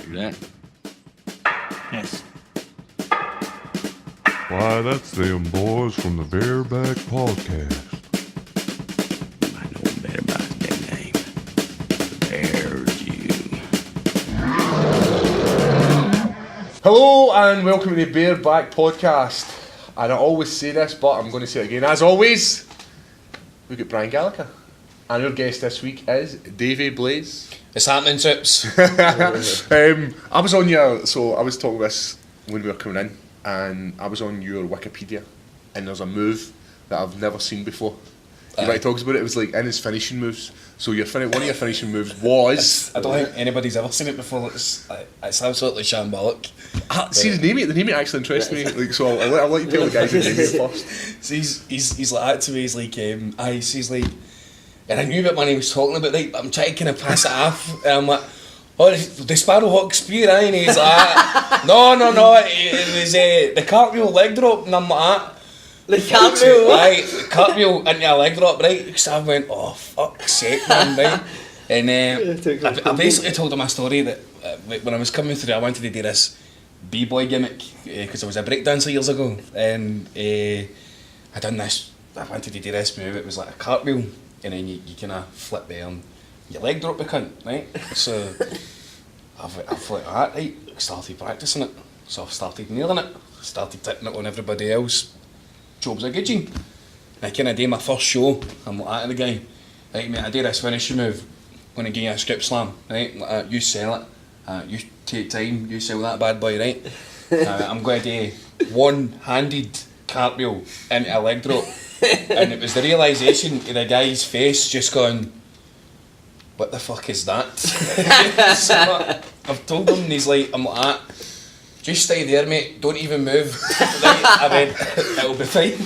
Do that. Yes. Why, that's them boys from the Bearback podcast. I know better about that name. There's you. Hello and welcome to the Bearback podcast. And I always say this, but I'm going to say it again. As always, we've got Brian Gallagher. And our guest this week is Davey Blaze. It's happening, Chips. I was on your, so I was talking this when we were coming in, and I was on your Wikipedia, and there's a move that I've never seen before. He talks about it. It was like in his finishing moves. So one of your finishing moves was. I don't think anybody's ever seen it before. It's absolutely shambolic. See the name it actually interests me. Like, so I'll let you tell the guys who name it first. So he's like that to me. He's like, he's like, and I knew about when he was talking about. Like, I'm trying to kind of pass it off, and I'm like, oh, the Sparrowhawk spear, and he's like, no, it was the cartwheel leg drop, and I'm like. The cartwheel? Right, cartwheel into a leg drop, right? So I went, oh, fuck's sake, man, right? And I basically told him a story that when I was coming through, I wanted to do this b-boy gimmick, because I was a breakdancer years ago, and I done this, I wanted to do this move, it was like a cartwheel, and then you kind of flip there and your leg drop the cunt, right? So I've like that, right? Started practicing it, so I've started nailing it, started tipping it on everybody else. Job's a good gene. I kind of do my first show, I'm like that to the guy. Right, mate, I do this finishing move, I'm going to give you a script slam, right? You sell it, you take time, you sell that bad boy, right? I'm going to do one-handed cartwheel into a leg drop. And it was the realisation of the guy's face just going, what the fuck is that? So I've told him, and he's like, I'm like that. Just stay there, mate, don't even move. Right, I went, it'll be fine.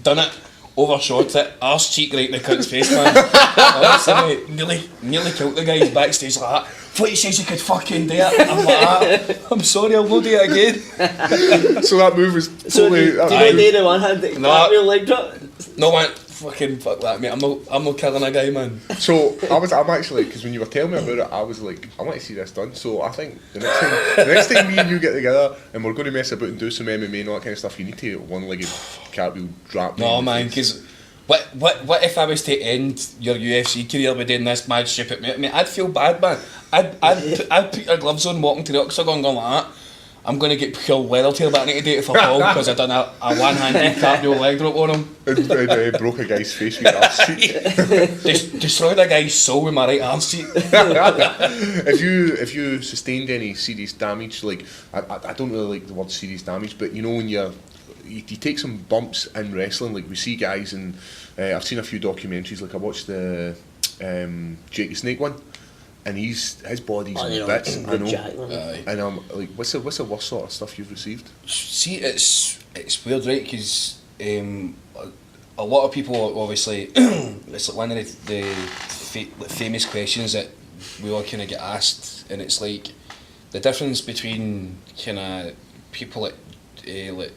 Done it, overshot it, arse cheek right in the cunt's face, man. Honestly, mate, nearly killed the guys backstage like that. Thought he says you could fucking do it. I'm like, I'm sorry, I'll not do it again. So that move was totally... So, do you know the one-handed cartwheel leg drop? No, man, fucking fuck that, mate. I'm not killing a guy, man. So I'm actually, because when you were telling me about it, I was like, I want to see this done. So I think the next time me and you get together and we're going to mess about and do some MMA and all that kind of stuff, you need to one-legged cartwhel drop. No, man, because what if I was to end your UFC career by doing this mad shit at me? I mean, I'd feel bad, man. I'd put your gloves on, walking to the octagon, going like that. I'm going to get pure leather tail, but I need to do it for Paul because I done a one-handed cartwheel leg drop on him. And broke a guy's face with your arse cheek. Destroyed a guy's soul with my right arse cheek. If you sustained any serious damage, like I don't really like the word serious damage, but you know when you take some bumps in wrestling, like we see guys, and I've seen a few documentaries. Like I watched the Jake the Snake one. And his body's in bits. I know. And I'm like, what's the worst sort of stuff you've received? See, it's weird, right? Because a lot of people obviously it's like one of the famous questions that we all kind of get asked, and it's like the difference between kind of people like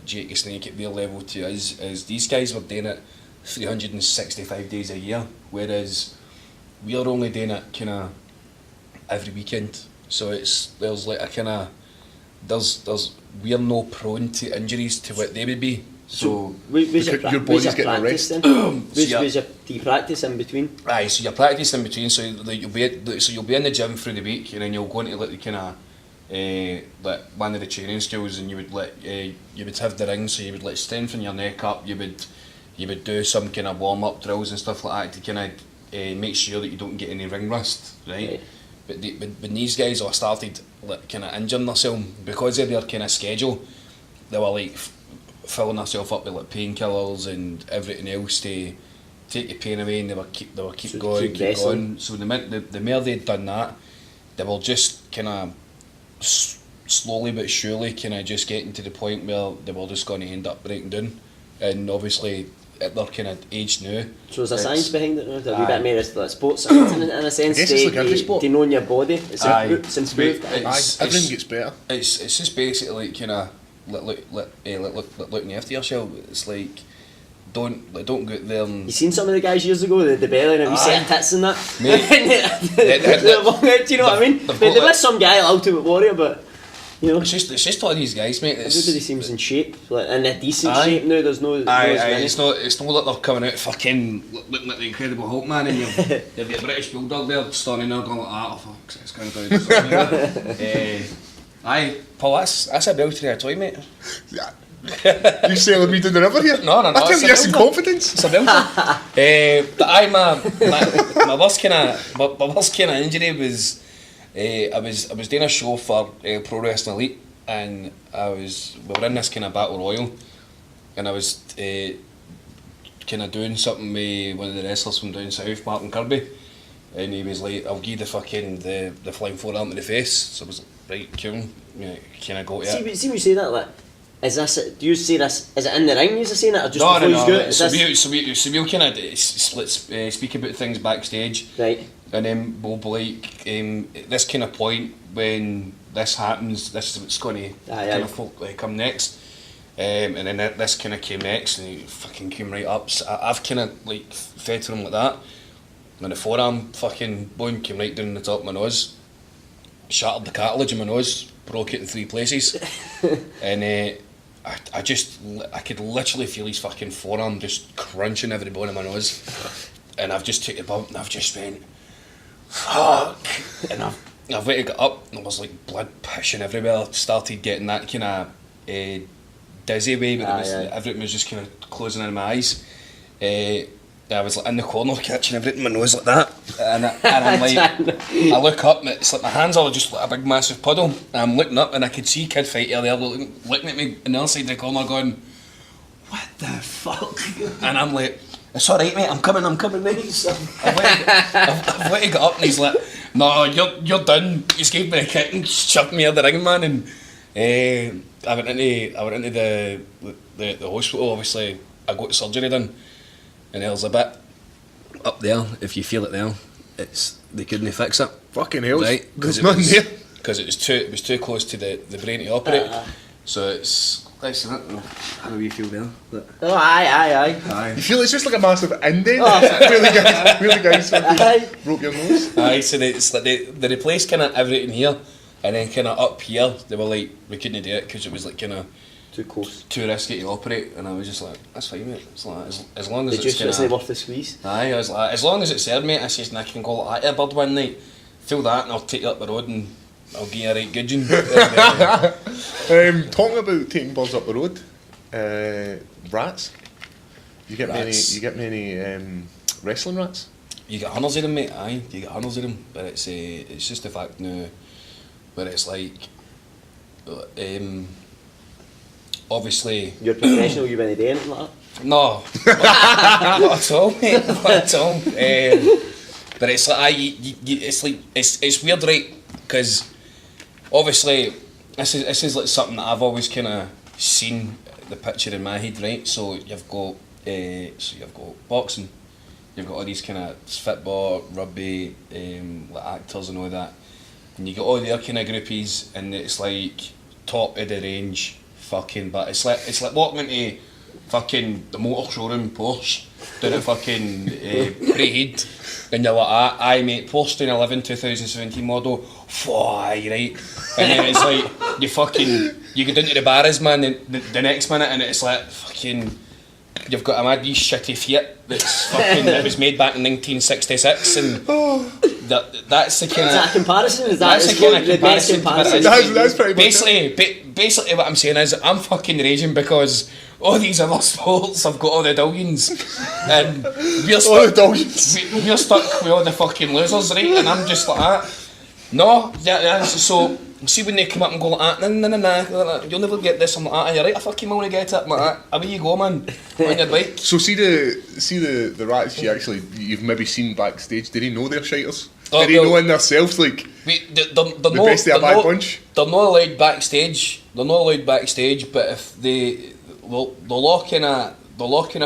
Jake the Snake at their level to us is these guys were doing it 365 days a year, whereas we are only doing it kind of every weekend. So there's like a kind of we're no prone to injuries to what they would be. So your body's getting a rest. Do you practice in between? Aye, so you're practicing in between. So like you'll be in the gym through the week, and then you'll go into like the kind of like one of the training skills, and you would have the ring. So you would like strengthen your neck up. You would do some kind of warm up drills and stuff like that to kind of make sure that you don't get any ring rust, right? But when these guys all started like kind of injuring themselves because of their kind of schedule, they were like filling themselves up with like painkillers and everything else to take the pain away, and they were keep going. So the more they'd done that, they were just kind of slowly but surely kind of just getting to the point where they were just going to end up breaking down, and obviously at their kind of age now. So there's a science behind it now, a wee bit more like sports science in a sense, to know your body. It's improved. Everything gets better. It's just basically like kind of looking after yourself. It's like don't go out there and... You seen some of the guys years ago, the belly and a wee set of tits and that? Mate. They're long out, do you know what I mean? There was some guy, Ultimate Warrior, but, you know. It's just all these guys, mate. Everybody seems in shape, like in a decent shape now, there's no... It's not like they're coming out fucking looking like the Incredible Hulk, man, and you've got a British Bulldog there standing there going like that, oh fuck, it's kind of good. Paul, that's a belter of a toy, mate. You selling me down the river here? No. I tell you, some confidence. It's a belter. But my worst kind of injury was I was doing a show for Pro Wrestling Elite, and we were in this kind of battle royal, and I was kind of doing something with one of the wrestlers from down south, Martin Kirby, and he was like, "I'll give the fucking the flying forearm to the face." So I was like, "Right, cool." Can I go to it? See when you say that, like, is this? Do you say this? Is it in the ring? You're saying it, or just No. before you do it? So we'll kind of speak about things backstage, Right. and then we'll be like, at this kind of point when this happens, this is what's going to kind of come next, and then this kind of came next, and he fucking came right up. So I've kind of like fed to him like that, and the forearm fucking bone came right down the top of my nose, shattered the cartilage in my nose, broke it in 3 places, and I could literally feel his fucking forearm just crunching every bone in my nose, and I've just took a bump and I've just went, fuck, and I've waited to get up and there was like blood pushing everywhere. I started getting that kind of dizzy way, but everything was just kind of closing in my eyes. I was like in the corner catching everything in my nose like that, and I'm like, I look up and it's like my hands are just like a big massive puddle, and I'm looking up and I could see Kid Fight earlier looking at me on the other side of the corner going, what the fuck? And I'm like, it's alright mate, I'm coming mate. So I've waited to get up and he's like, no, you're done. He's gave me a kick and shoved me out the ring, man, and I went into the hospital. Obviously I got surgery done, and there's a bit up there, if you feel it there, they couldn't fix it. Fucking hell, right? There's nothing there. Because it was too close to the brain to operate. So it's, let's see, how do you feel there? Oh, aye. You feel it's just like a massive indent where the guys fucking broke your nose? Aye, so it's like they replaced kind of everything here, and then kind of up here, they were like, we couldn't do it because it was like kind of too close, too risky to operate, and I was just like, that's fine mate, it's like, as long as it's kind of worth the squeeze. Aye, I was like, as long as it's there mate, I says, and I can go like that to a bird one night, feel that and I'll take you up the road and I'll give you a right goodging. Talking about taking birds up the road, rats. You get many wrestling rats? You get hundreds of them mate, aye, you get hundreds of them, but it's just the fact now where it's like, obviously... You're professional, you wouldn't do anything like that? No, not at all, mate, not at all. But it's like, it's weird, right? Because obviously, this is like something that I've always kind of seen the picture in my head, right? So you've got boxing, you've got all these kind of football, rugby, like actors and all that, and you got all their kind of groupies, and it's like top of the range. Fucking, but it's like walking into fucking the motor showroom Porsche down at fucking Braehead, and you're like, aye mate, Porsche 2017 model, fly right, and then it's like you get into the bars man, the next minute, and it's like fucking, you've got a mad wee shitty Fiat that was made back in 1966, and that's the kind of... Is that a comparison? That's the kind of comparison. That's pretty much Basically what I'm saying is I'm fucking raging because all these other sports have got all the dollions, and we're stuck with all the fucking losers, right? And I'm just like that. No, so see when they come up and go like that, nah, you'll never get this. I'm like that, you're right, I fucking want to get it. I'm like that, away you go man, on your bike. So see the rats you've maybe seen backstage, did they know they're shiters? Did they know in themselves like the best of a bad bunch? They're not allowed backstage, but if they'll all kind of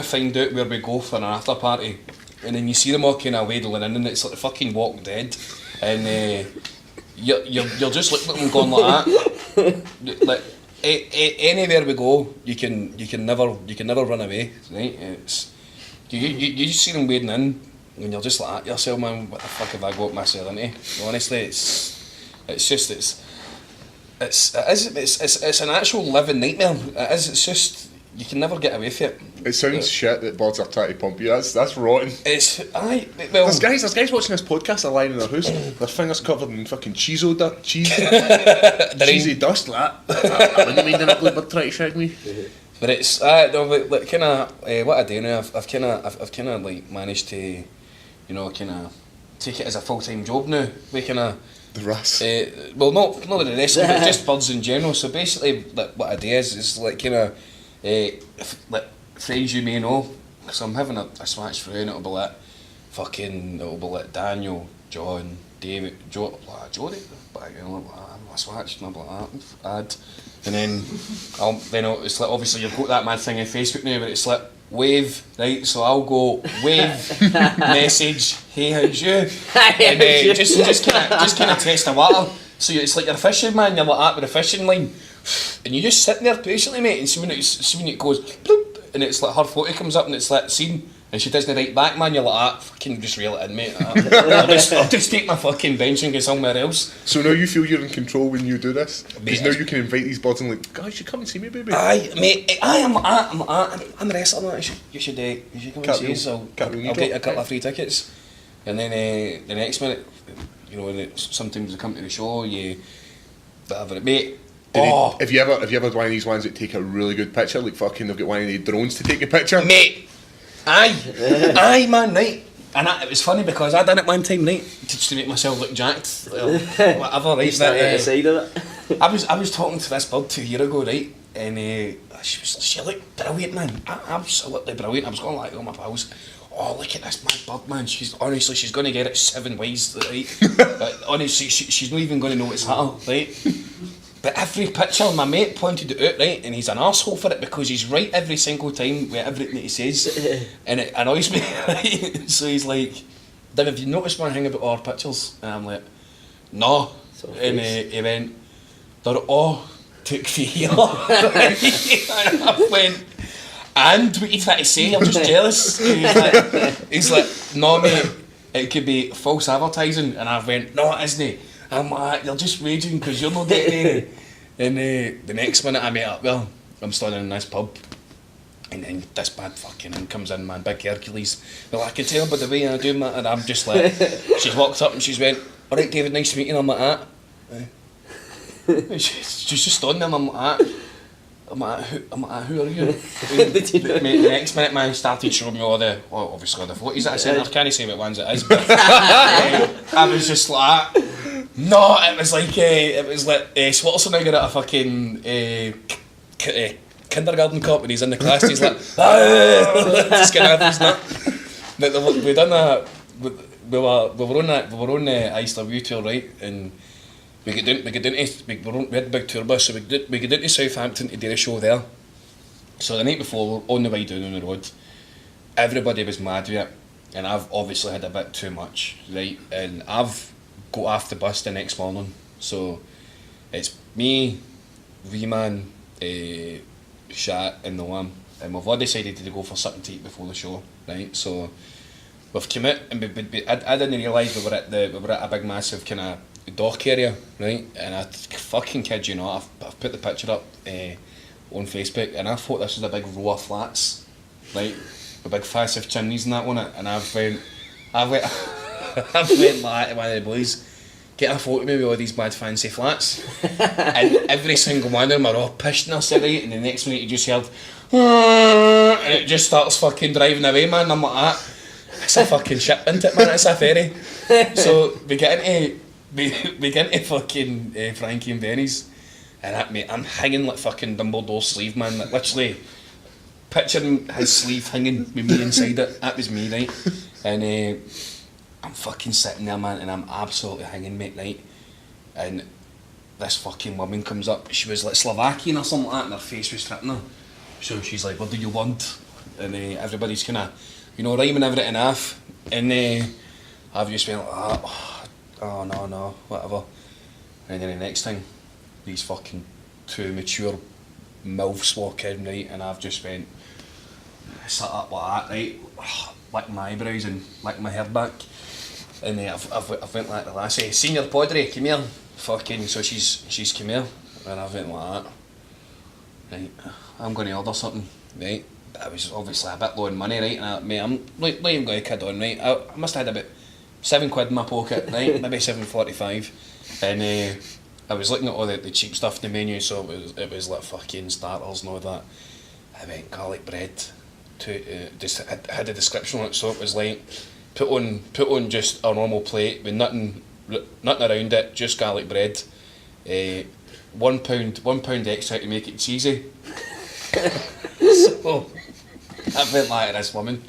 find out where we go for an after party, and then you see them all kind of waddling in, and it's like the fucking Walking Dead, and you're just looking at them going like that, like anywhere we go, you can never run away, right? It's you just see them wading in, and you're just like at yourself, man. What the fuck have I got myself into? Honestly, it's an actual living nightmare. It is. It's just you can never get away from it. It sounds shit that bods are trying to pump you. That's rotten. It's There's guys watching this podcast. They're lying in their house, their fingers covered in fucking cheesy dust. Like that. When you mean they're not like trying to shag me? But it's no, but like kind of what I do now. I've kind of like managed to, you know, kind of take it as a full-time job now. We kind of the rest. Well, not the wrestling, but just birds in general. So basically, like what I do is like kind of like friends you may know. Because I'm having a swatch through, and it'll be like Daniel, John, David, Jody. But you know, I'm a swatch, and I'm like add. And then it's like obviously you've got that mad thing on Facebook now, but it's like wave, right? So I'll go wave, message, hey, how's you? And just kind of test the water. So it's like you're fishing, man. You're like that with a fishing line, and you just sitting there patiently, mate. And see when it goes, bloop, and it's like her photo comes up, and it's like seen. And she doesn't write back, man. You're like, fucking just reel it in, mate. I'll just take my fucking bench and go somewhere else. So now you feel you're in control when you do this? Because now you can invite these bods and like, guys, you come and see me, baby. Aye, mate. I'm a wrestler, man. You should come and see us. I'll get you a couple of free tickets. And then the next minute, you know, sometimes they come to the show, whatever, mate. Have you ever had one of these ones that take a really good picture? Like fucking, they've got one of the drones to take a picture, mate. Aye, man, right. And it was funny because I done it one time, right, just to make myself look jacked, whatever, right. But, side of it. I was talking to this bird 2 years ago, right, and she looked brilliant, man, absolutely brilliant. I was going like, oh my pals, oh look at this mad bird, man. She's going to get it 7 ways, right. But honestly, she's not even going to know it's her, right. But every picture, my mate pointed it out, right, and he's an arsehole for it because he's right every single time with everything that he says, and it annoys me, right? So he's like, Dave, have you noticed one thing about our pictures? And I'm like, no. And he went, they're all took for here. And I went, and what you trying to say? I'm just jealous. And he's like, no mate, it could be false advertising. And I went, no it isn't. I'm like, you're just raging because you're not getting any. And the next minute I met up, well, I'm standing in this pub, and then this bad fucking in comes in, man, big Hercules. Well, I can tell by the way I do that, and I'm just like, she's walked up and she's went, alright David, nice to meet you, and I'm like that. She's just standing there and I'm like that. I'm like, who are you? The next minute, man, started showing me obviously all the photos that I sent. I can't say what ones it is, but I was just like, no, it was like Schwarzenegger at a fucking kindergarten cop when he's in the class. He's like, just getting off his nut. But we done that. We were on the Ice Love You tour, right, and we had a big tour bus, so we get into Southampton to do a show there. So the night before, on the way down on the road, everybody was mad with it, and I've obviously had a bit too much, right? And I've got off the bus the next morning, so it's me, V-Man, Shat, and Noam, and we've all decided to go for something to eat before the show, right? So we've come out, and I didn't realise we were at a big massive kind of dock area, right? And I fucking kid you not, I've put the picture up on Facebook, and I thought this was a big row of flats, right, with big massive chimneys and that on it, and I went like one of the boys, get a photo of me with all these mad fancy flats, and every single one of them are all pissed in their city, and the next minute you just heard, and it just starts fucking driving away, man. I'm like that. It's a fucking ship, isn't it, man? It's a ferry. So we get into fucking Frankie and Benny's, and mate, I'm hanging like fucking Dumbledore's sleeve, man. Like literally, picturing his sleeve hanging with me inside it. That was me, right? And I'm fucking sitting there, man, and I'm absolutely hanging, mate, right? And this fucking woman comes up. She was like Slovakian or something like that, and her face was tripping her. So she's like, "What do you want?" And everybody's kind of, rhyming everything off. And I've just been like, oh no, whatever. And then the next thing, these fucking two mature MILFs walk in, right, and I've just went, sat up like that, right, licked my eyebrows and licked my hair back, and I've went like the lassie, senior Podry, come here, fucking, so she's come here, and I've went like that, right, I'm going to order something, right, I was obviously a bit low on money, right, and mate, I'm not even going to kid on, right, I must have had about £7 in my pocket, right, maybe £7.45, and I was looking at all the cheap stuff in the menu, so it was like fucking starters and all that. I went garlic bread, just had a description on it, so it was like put on just a normal plate with nothing around it, just garlic bread, £1 extra to make it cheesy. So I went like to this woman,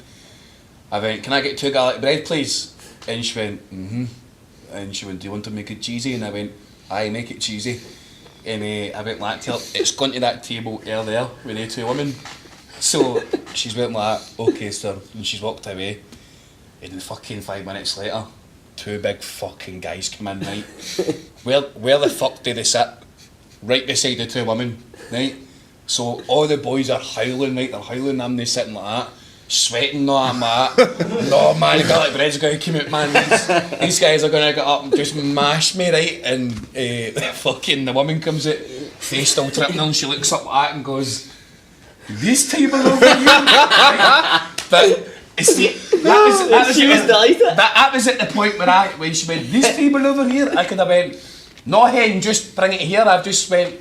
I went, can I get 2 garlic bread please? And she went, and she went, do you want to make it cheesy? And I went, aye, make it cheesy. And I went like to her, it's gone to that table there with the 2 women. So she's went like, okay sir, and she's walked away. And then fucking 5 minutes later, 2 big fucking guys come in, right? Where the fuck do they sit? Right beside the 2 women, right? So all the boys are howling, right? They're howling, I'm there sitting like that, sweating, no, I'm like that. No man, the garlic bread's going to come out, man. These guys are going to get up and just mash me, right? And fucking the woman comes out, face still tripping, and she looks up like that and goes, this table over here? But see, that was at the point where when she went, this table over here, I could have went, no hen, just bring it here. I've just went,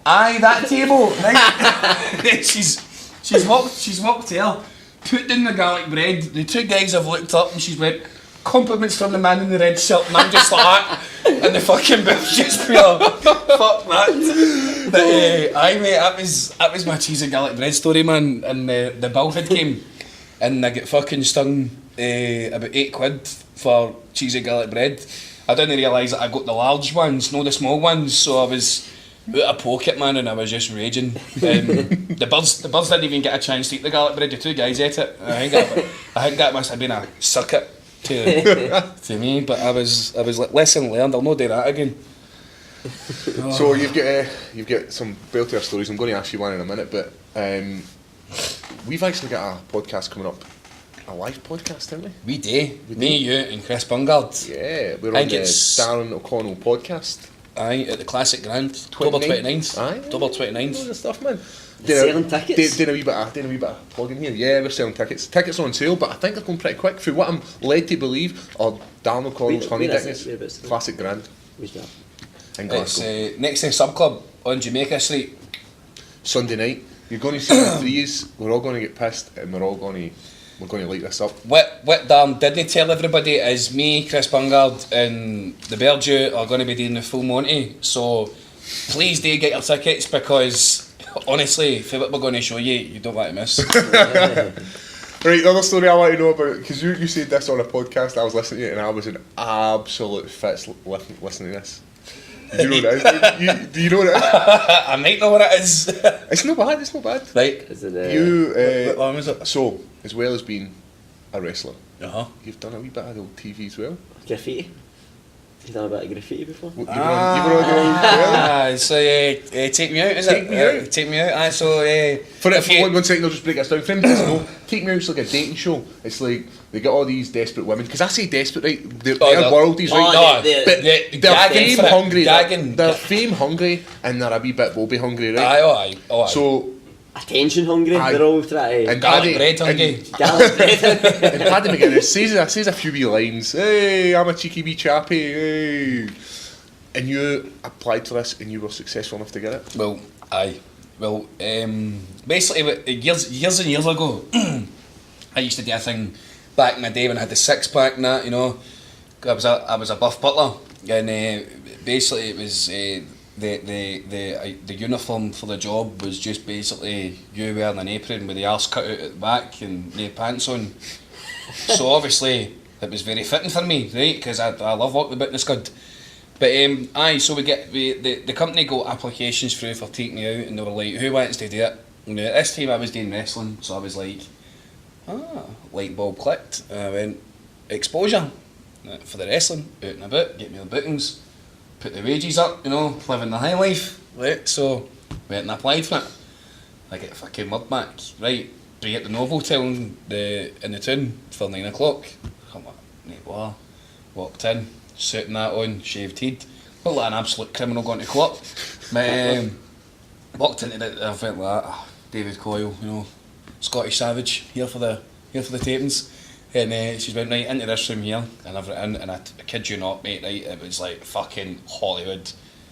aye, that table, right? she's walked here, put down the garlic bread. The 2 guys have looked up and she's went, compliments from the man in the red shirt, and I'm just like that, and the fucking bill's just pure, fuck that. But aye mate, that was my cheesy garlic bread story, man. And the bill had came, and I get fucking stung about £8 for cheesy garlic bread. I didn't realise that I got the large ones, no the small ones, so I was out of pocket, man, and I was just raging. The birds didn't even get a chance to eat the garlic bread. The 2 guys ate it. I think that must have been a circuit to me. But I was like, lesson learned. I'll not do that again. So you've got some belter stories. I'm going to ask you one in a minute, but we've actually got a podcast coming up. A live podcast, haven't we? We do. Me, you, and Chris Bungard. Yeah, we're on the Darren O'Connell podcast. Aye, at the Classic Grand, October 29th. Aye, October 29th. Loads of stuff, man. Selling tickets. Doing a wee bit of plugging here. Yeah, we're selling tickets. Tickets on sale, but I think they're going pretty quick. For what I'm led to believe, are Darren O'Connell's Honey Dickness Classic Grand. Where's that? In Glasgow. It's next to Sub Club on Jamaica Street. Sunday night. You're going to see the threes. We're all going to get pissed, and we're going to light this up. What Darren didn't tell everybody is me, Chris Bungard, and the Bear Jew are going to be doing the full Monty. So please do get your tickets, because honestly, for what we're going to show you, you don't want to miss. Right, the other story I want to know about, because you said this on a podcast, I was listening to it and I was in absolute fits listening to this. Do you know what it is? Do you know what it is? I might know what it is. It's not bad. Right. Is it What long is it? So, as well as being a wrestler, You've done a wee bit of old TV as well. graffiti? You've done a bit of graffiti before? You were on So take me out, is Take it? Me Out. Take me out. So for 1 second, I'll just break this down. For anybody who doesn't know, Take Me Out's like a dating show. It's like they get all these desperate women. Because I say desperate, right? They're worldies, right? They're They're fame hungry. Gagging. They're fame hungry, and they're a wee bit bobby hungry, right? Aye. So. Attention hungry, Aye. they're all trying to... And Garlic bread hungry. Garlic bread. And Paddy McGuinness says a few wee lines. Hey, I'm a cheeky wee chappy. Hey. And you applied for this and you were successful enough to get it? Well, aye. Well, basically, years and years ago, I used to do a thing back in the day when I had the 6-pack and that, you know. I was a buff butler, and basically it was the uniform for the job was just basically you wearing an apron with the arse cut out at the back and no pants on. So obviously it was very fitting for me, right? Because I love walking about in the scud. But so the company got applications through for Take Me Out, and they were like, who wants to do it? And at this time I was doing wrestling, so I was like, light bulb clicked. And I went, exposure for the wrestling, out and about, get me the bookings. put the wages up, you know, living the high life, right? So, went and applied for it. I get fucking word back, right? Be at the Novotel in the town for 9 o'clock. I'm like, mate, what? Walked in, suiting that on, shaved head. Looked like an absolute criminal going to club. But, walked into it, I felt like, David Coyle, you know, Scottish Savage, here for the tapings. And she went right into this room here, and I've written, and I kid you not, mate, right, it was like fucking Hollywood.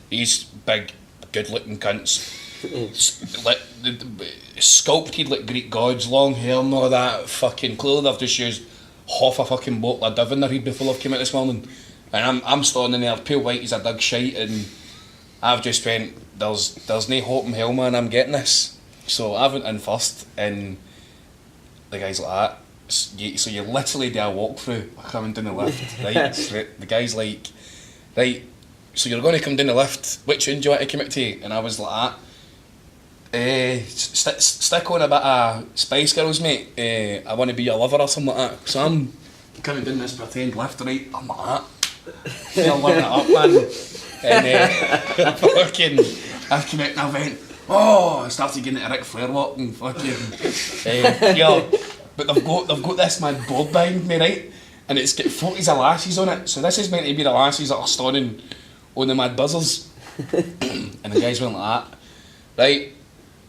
These big, good-looking cunts, sculpted like Greek gods, long hair and all that, fucking clearly they've just used half a fucking bottle of Div in their head before they've come out this morning. And I'm standing there, pale white as a dog shite, and I've just went, there's no hope in hell, man, I'm getting this. So I went in first, and the guy's like that. So you literally do a walkthrough coming down the lift, right? So the guy's like, right, so you're going to come down the lift, which one do you want to commit to? And I was like that. Stick on a bit of Spice Girls, mate. I want to be your lover or something like that. So I'm coming down this pretend lift, right? I'm like that. They're living it up, man. And fucking, I come out and I went, I started getting into Ric Flair walk and fucking, yeah. But they've got this mad board behind me, right? And it's got 40s of lasses on it. So this is meant to be the lasses that are standing on the mad buzzers. And the guys went like that.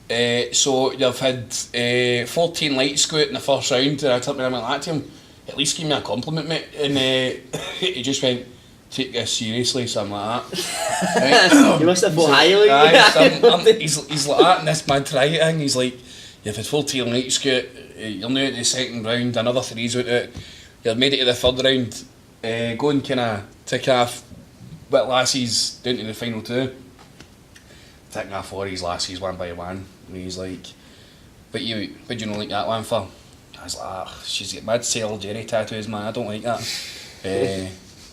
Right? So you've had 14 lights go out in the first round, and I turned around and went like that to him. At least give me a compliment, mate. And he just went, take this seriously, so I'm like that. Right? You must have thought highly. He's like that, and this mad try thing. He's like, you've had 14 lights go out. You're now at the second round, another 3's out it. You've made it to the third round. Go and kind of tick off what lassies down to the final 2. Ticking off 4 of these lassies one by one. And he's like, what do you not like that one for? I was like, she's got mad Sailor Jerry tattoos, man, I don't like that.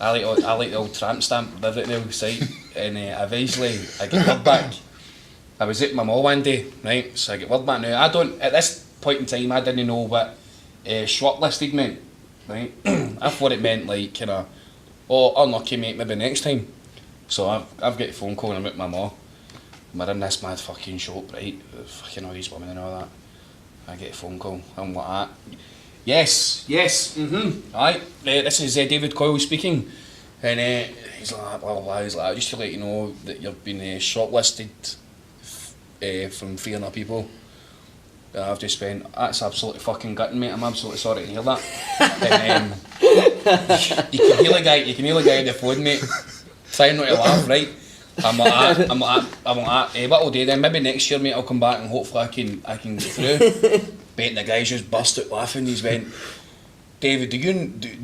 I like the old tramp stamp, live at the old site. And eventually I get word back. I was at my mall one day, right, so I get word back now. I don't, at this point in time, I didn't know what shortlisted meant, right? I thought it meant like kind of, unlucky mate, maybe next time. So I've got a phone call and I'm at my mall. We're in this mad fucking shop, right? Fucking all these women and all that. I get a phone call. I'm like that. Yes, aye. This is David Coyle speaking. And he's like, blah, blah, blah. He's like, just to let you know that you've been shortlisted from 3 other people. I've just went, that's absolutely fucking gutting, mate. I'm absolutely sorry to hear that. And you can hear the guy on the phone, mate, trying not to laugh, right? I'm like that. What I'll do then, maybe next year, mate, I'll come back and hopefully I can get through. But the guys just burst out laughing. He's went, David, do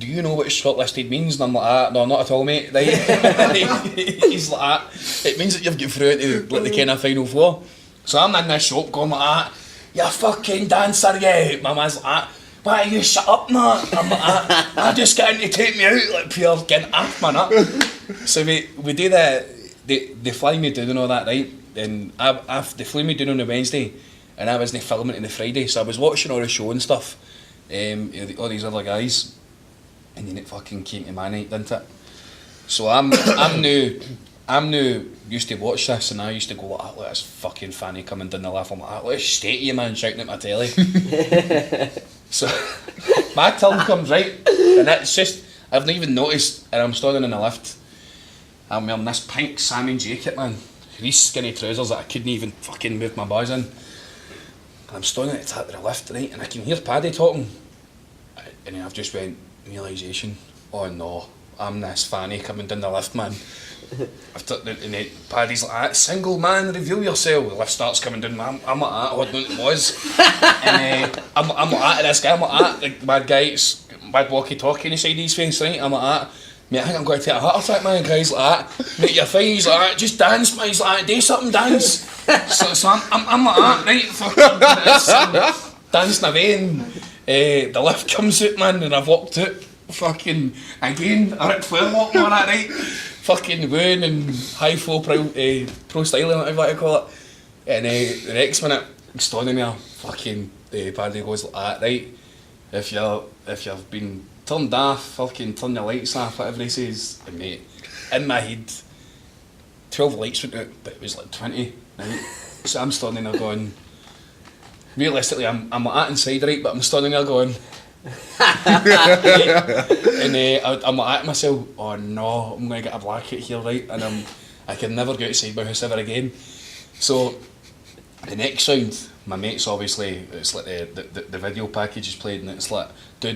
you know what shortlisted means? And I'm like, no, not at all, mate. Right? He's like that. It means that you've got through into like the kind of final 4. So I'm in this shop going like that. You fucking dancer, yeah. My man's like that. Why you shut up, man? I'm like that. I just get in to take me out, like pure getting off, man. Up. So we do they fly me down and all that, right? And they flew me down on the Wednesday, and I wasn't filming it on the Friday, so I was watching all the show and stuff. All these other guys, and then it fucking came to my night, didn't it? So I'm new used to watch this, and I used to go, look at this fucking fanny coming down the lift. I'm like, let's state you, man, shouting at my telly. So my turn comes, right, and it's just, I've not even noticed, and I'm standing in the lift. I'm wearing this pink salmon jacket, man. These skinny trousers that I couldn't even fucking move my boys in. I'm standing at the top of the lift, right, and I can hear Paddy talking. And then I've just went, realisation, oh no, I'm this fanny coming down the lift, man. And then Paddy's like, single man, reveal yourself. The lift starts coming down, I'm like that, holding on to the boys. And I'm like that to this guy, I'm like that, like mad guy, mad walkie-talkie inside his face, right, I'm like that. Mate, I think I'm going to take a heart attack, man. Guys like that. Mate, you're fine. He's like that. Just dance, man. He's like that. Do something, dance. So I'm like that, right? Fucking dancing away, and the lift comes out, man, and I've walked out. Fucking again, a Ric Flair walk, man, that right? Fucking wooing and high flow pro styling, whatever you call it. And the next minute, I'm standing there. Fucking Paddy goes like that, right? If you've been turned off, fucking turn your lights off, whatever he says. And mate, in my head, 12 lights went out, but it was like 20, right? So I'm standing there going, realistically, I'm like that inside, right, but I'm standing there going, and I'm like at myself, oh no, I'm going to get a blackout here, right, and I can never go outside my house ever again. So the next sound, my mate's obviously, it's like the video package is played, and it's like do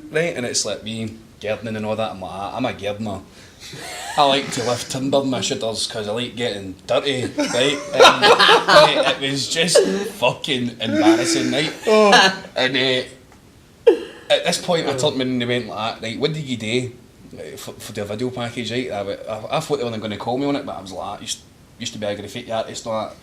right, and it's like me gardening and all that. I'm like, I'm a gardener. I like to lift timber in my shoulders because I like getting dirty, right? And, it was just fucking embarrassing, right? And at this point, I turned to him and he went like that, right, what did you do for the video package, right? I thought they weren't going to call me on it, but I was like, I used to be a graffiti artist, like,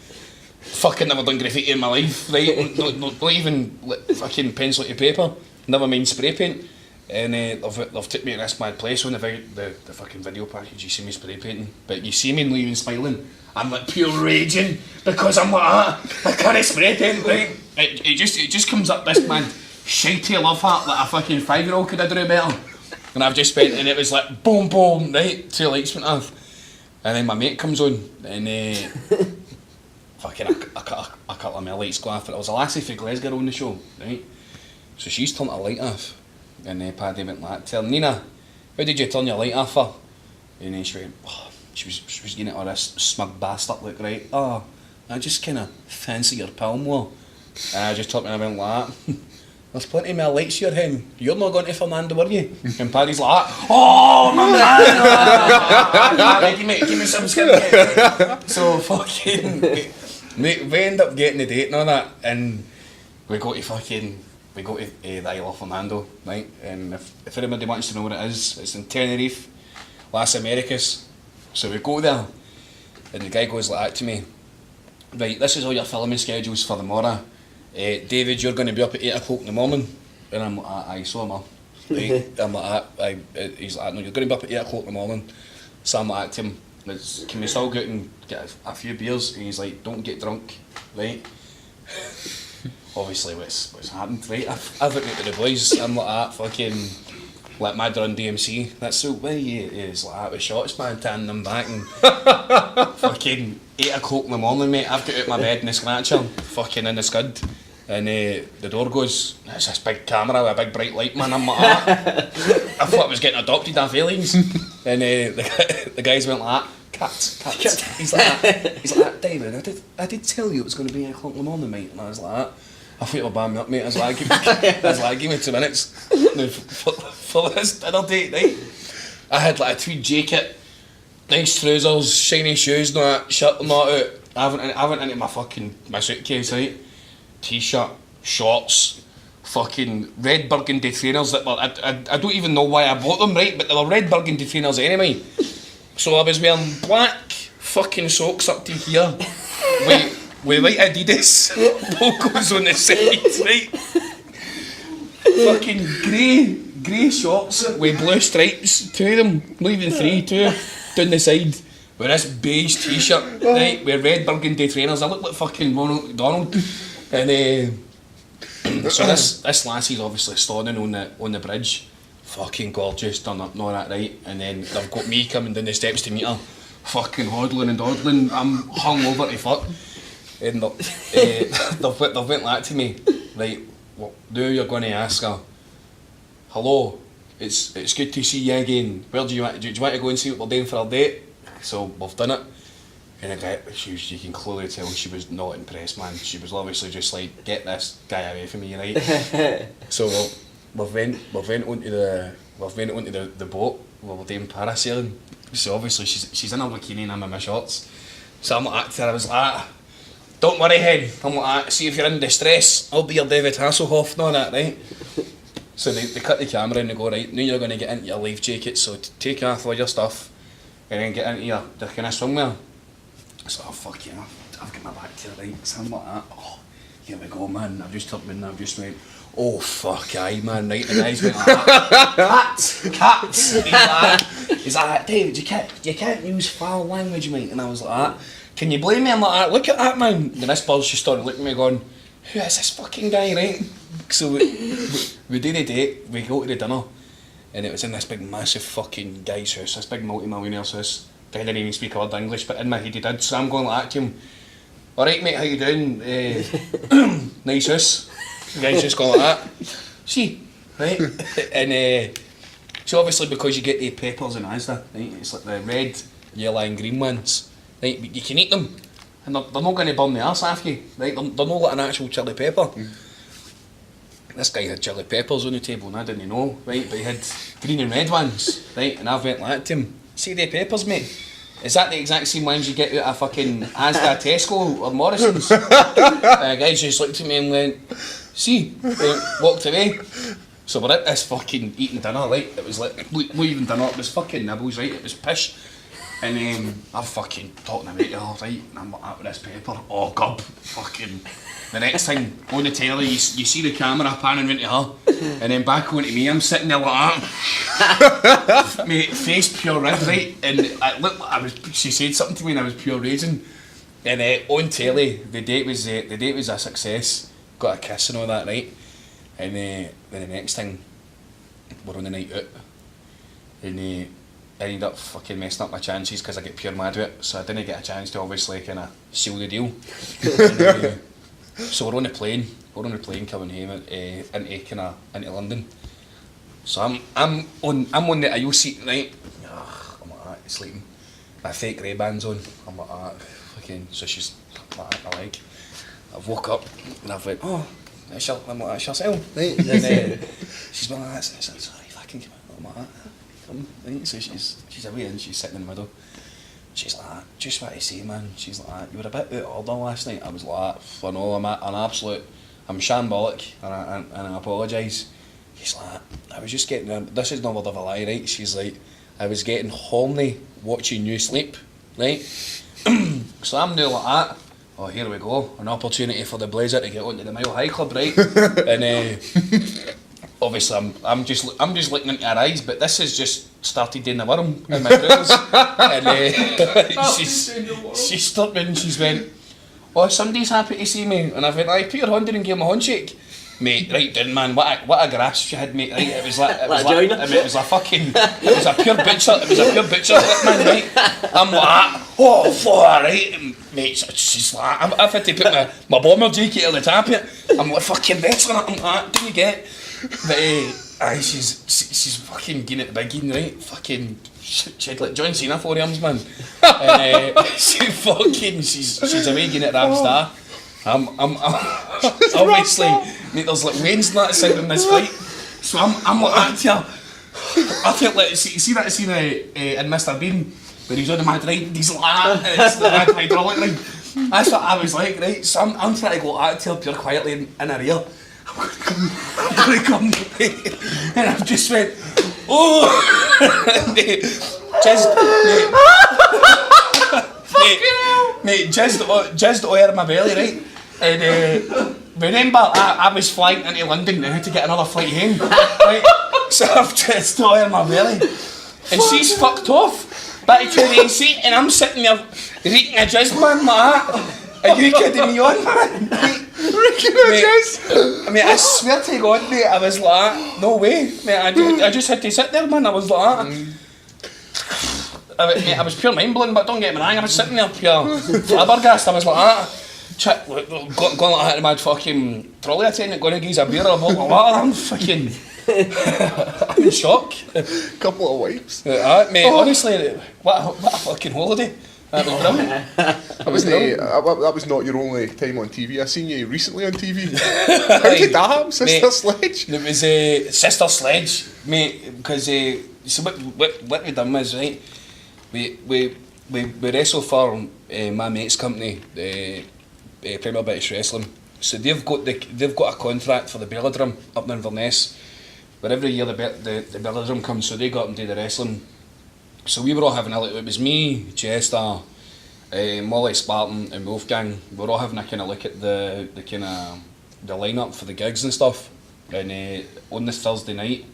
fucking never done graffiti in my life, right? not even like, fucking pencil to paper, never mind spray paint. And they've took me to this mad place on the fucking video package. You see me spray painting, but you see me not even smiling. I'm like pure raging because I'm like, I can't spray paint, right? It just comes up this mad shitey love heart like a fucking 5-year-old could have done better. And I've just spent, and it was like boom boom, right? 2 lights went off, and then my mate comes on, and fucking a couple of my lights go off. But it was a lassie from Glasgow on the show, right? So she's turned a light off. And Paddy went like, tell Nina, how did you turn your light off for? And then she went, oh, she was getting it all this smug bastard look, right? Oh, I just kind of fancy your palm more. And I just turned and I went like, there's plenty more lights here, hen. You're not going to Fernando, were you? And Paddy's like, oh, my man, give me some skin. So fucking, we end up getting the date and all that, and we go to the Isle of Fernando, right? And if anybody wants to know what it is, it's in Tenerife, Las Americas. So we go there, and the guy goes like that to me, right, this is all your filming schedules for tomorrow. David, you're going to be up at 8 o'clock in the morning. And I'm like, aye, so am I. Right? I'm like, he's like, no, you're going to be up at 8 o'clock in the morning. So I'm like to him, can we still go out and get a few beers? And he's like, don't get drunk, right? Obviously what's happened, right? I've looked at the boys, I'm like that, fucking, like Mad Run DMC, that's so way he is like that with shots, man, tanning them back, and fucking 8 o'clock in the morning, mate, I've got out my bed in the scratcher, fucking in the scud, and the door goes, it's this big camera with a big bright light, man, I'm like that. I thought I was getting adopted off aliens, and the guys went like that. Cats. He's like that, David, I did tell you it was going to be 8 o'clock in the morning, mate, and I was like that. I thought you were bamming me up, mate. I was like, give me 2 minutes for this dinner date, right? I had like a tweed jacket, nice trousers, shiny shoes, and all that, shirt and all that out. I went into my suitcase, right? T-shirt, shorts, fucking red burgundy trainers that were, I don't even know why I bought them, right? But they were red burgundy trainers anyway. So I was wearing black fucking socks up to here. With white Adidas logos on the sides, right? Fucking grey shorts with blue stripes, 2 of them, not even 3, 2 down the side, with this beige t-shirt, right, with red burgundy trainers. I look like fucking Ronald McDonald. And so this lassie's obviously standing on the bridge, fucking gorgeous, done up and all that, right? And then they've got me coming down the steps to meet her, fucking hodling and dawdling. I'm hung over to fuck. And they've went like that to me, right? Well, now you're going to ask her, hello, it's good to see you again. Where do you want to go and see what we're doing for our date? So we've done it. And the guy, you can clearly tell she was not impressed, man. She was obviously just like, get this guy away from me, right? So we've went onto the boat where we're doing parasailing. So obviously she's in her bikini and I'm in my shorts. So I'm like to her, I was like, don't worry, hen. I'm like, see if you're in distress, I'll be your David Hasselhoff and all that, right? So they cut the camera and they go, right, now you're going to get into your life jacket, so take off all your stuff and then get into your kind of swimwear. So, oh, fuck yeah, I've got my back to the right, so I'm like that. Oh, here we go, man. I've just turned in and I've just went, oh, fuck aye, man, right? And the guys went like that. Cats! He's like, David, you can't use foul language, mate. And I was like that. Can you blame me? I'm like that. Look at that, man. And this bird's just started looking at me going, who is this fucking guy, right? So we do the date, we go to the dinner, and it was in this big massive fucking guy's house, this big multi-millionaire's house. He didn't even speak a word of English, but in my head he did, so I'm going like that to him. Alright mate, how you doing? Nice house. The guy's just going like that. See, right? And so obviously because you get the peppers in Asda, right? It's like the red, yellow and green ones, right? But you can eat them, and they're not going to burn the arse off you, right? They're not like an actual chilli pepper. This guy had chilli peppers on the table and I didn't know, right? But he had green and red ones, right? And I went like that to him, see the peppers mate? Is that the exact same ones you get out of fucking Asda, Tesco or Morrison's? Guys just looked at me and went, see, walked away. So we're at this fucking eating dinner, right? It was like, not even dinner, it was fucking nibbles, right? It was pish. And I'm fucking talking about it all, right? And I'm like that with this pepper, oh gob, fucking. The next thing, on the telly, you see the camera panning into her, and then back onto me, I'm sitting there like that. Mate, face pure red, right? And she said something to me and I was pure raging. And on telly, the date was a success. Got a kiss and all that, right? And then the next thing, we're on the night out. And I ended up fucking messing up my chances because I get pure mad with it. So I didn't get a chance to obviously kind of seal the deal. And, so we're on the plane coming home into London. So I'm on the aisle seat, right? I'm like that, sleeping. My fake Ray-Bans on. I'm like that, fucking. So she's like that, my leg. I've woke up and I've went, oh, I'm like, that's yourself, right? And she's like, that's sorry, fucking come out. I'm like that, come, right? So she's away and she's sitting in the middle. She's like, just what to say man, she's like, you were a bit out of order last night. I was like, I know, I'm shambolic and I apologise. She's like, I was just getting, this is no word of a lie, right? She's like, I was getting horny watching you sleep, right? So I'm now like that. Oh, here we go, an opportunity for the Blazer to get onto the Mile High Club, right? And obviously I'm just looking into her eyes, but this has just started doing the worm in my trousers. And she stopped me and she's went, oh, somebody's happy to see me. And I went, I put your hand in and gave him a handshake. Mate, right then man, what a grasp she had, mate, right? It was like, it was a pure butcher lip, man, right? I'm like, oh, for right? And mate, she's like, I've had to put my bomber jacket on the top of it. I'm like, fucking vexing it, I'm like, do you get? But she's fucking getting it big, right? Fucking, she had like John Cena 4 arms, man. And she's away getting it rap star. I'm obviously, mate, there's like Wayne's not sitting in this fight. So I'm like that to her. I felt like, see that scene in Mr. Bean, where he's on the mad ride, he's like that, and it's the mad hydraulic ride. That's what I was like, right? So I'm trying to go like that to her pure quietly in her ear. I'm gonna come, and I've just went, oh, mate, jizzed all over my belly, right? And remember, I was flying into London and I had to get another flight home, right? So I've jizzed all over my belly, and she's fucked off back to the AC, and I'm sitting there reeking a jizz, man, like that. And you kidding me on, man? Mate, I swear to God, mate, I was like, no way, mate, I just had to sit there, man, I was like I was pure mind blown, but don't get me wrong, I was sitting there pure flabbergasted, I was like that, going like that to my fucking trolley attendant, going to give us a beer or a bottle of water, I'm fucking, I'm in shock. Couple of wipes. Mate, honestly, what a fucking holiday. That was brilliant. That was not your only time on TV. I seen you recently on TV. How did that happen? Sister Sledge? It was Sister Sledge, mate, because so what we done was, right, we wrestle for my mate's company, Premier British Wrestling. So they've got a contract for the Velodrome up in Inverness, where every year the Velodrome comes, so they go up and do the wrestling. So we were all having it was me, Chester, Molly Spartan and Wolfgang. We were all having a kind of look at the lineup for the gigs and stuff. And on this Thursday night,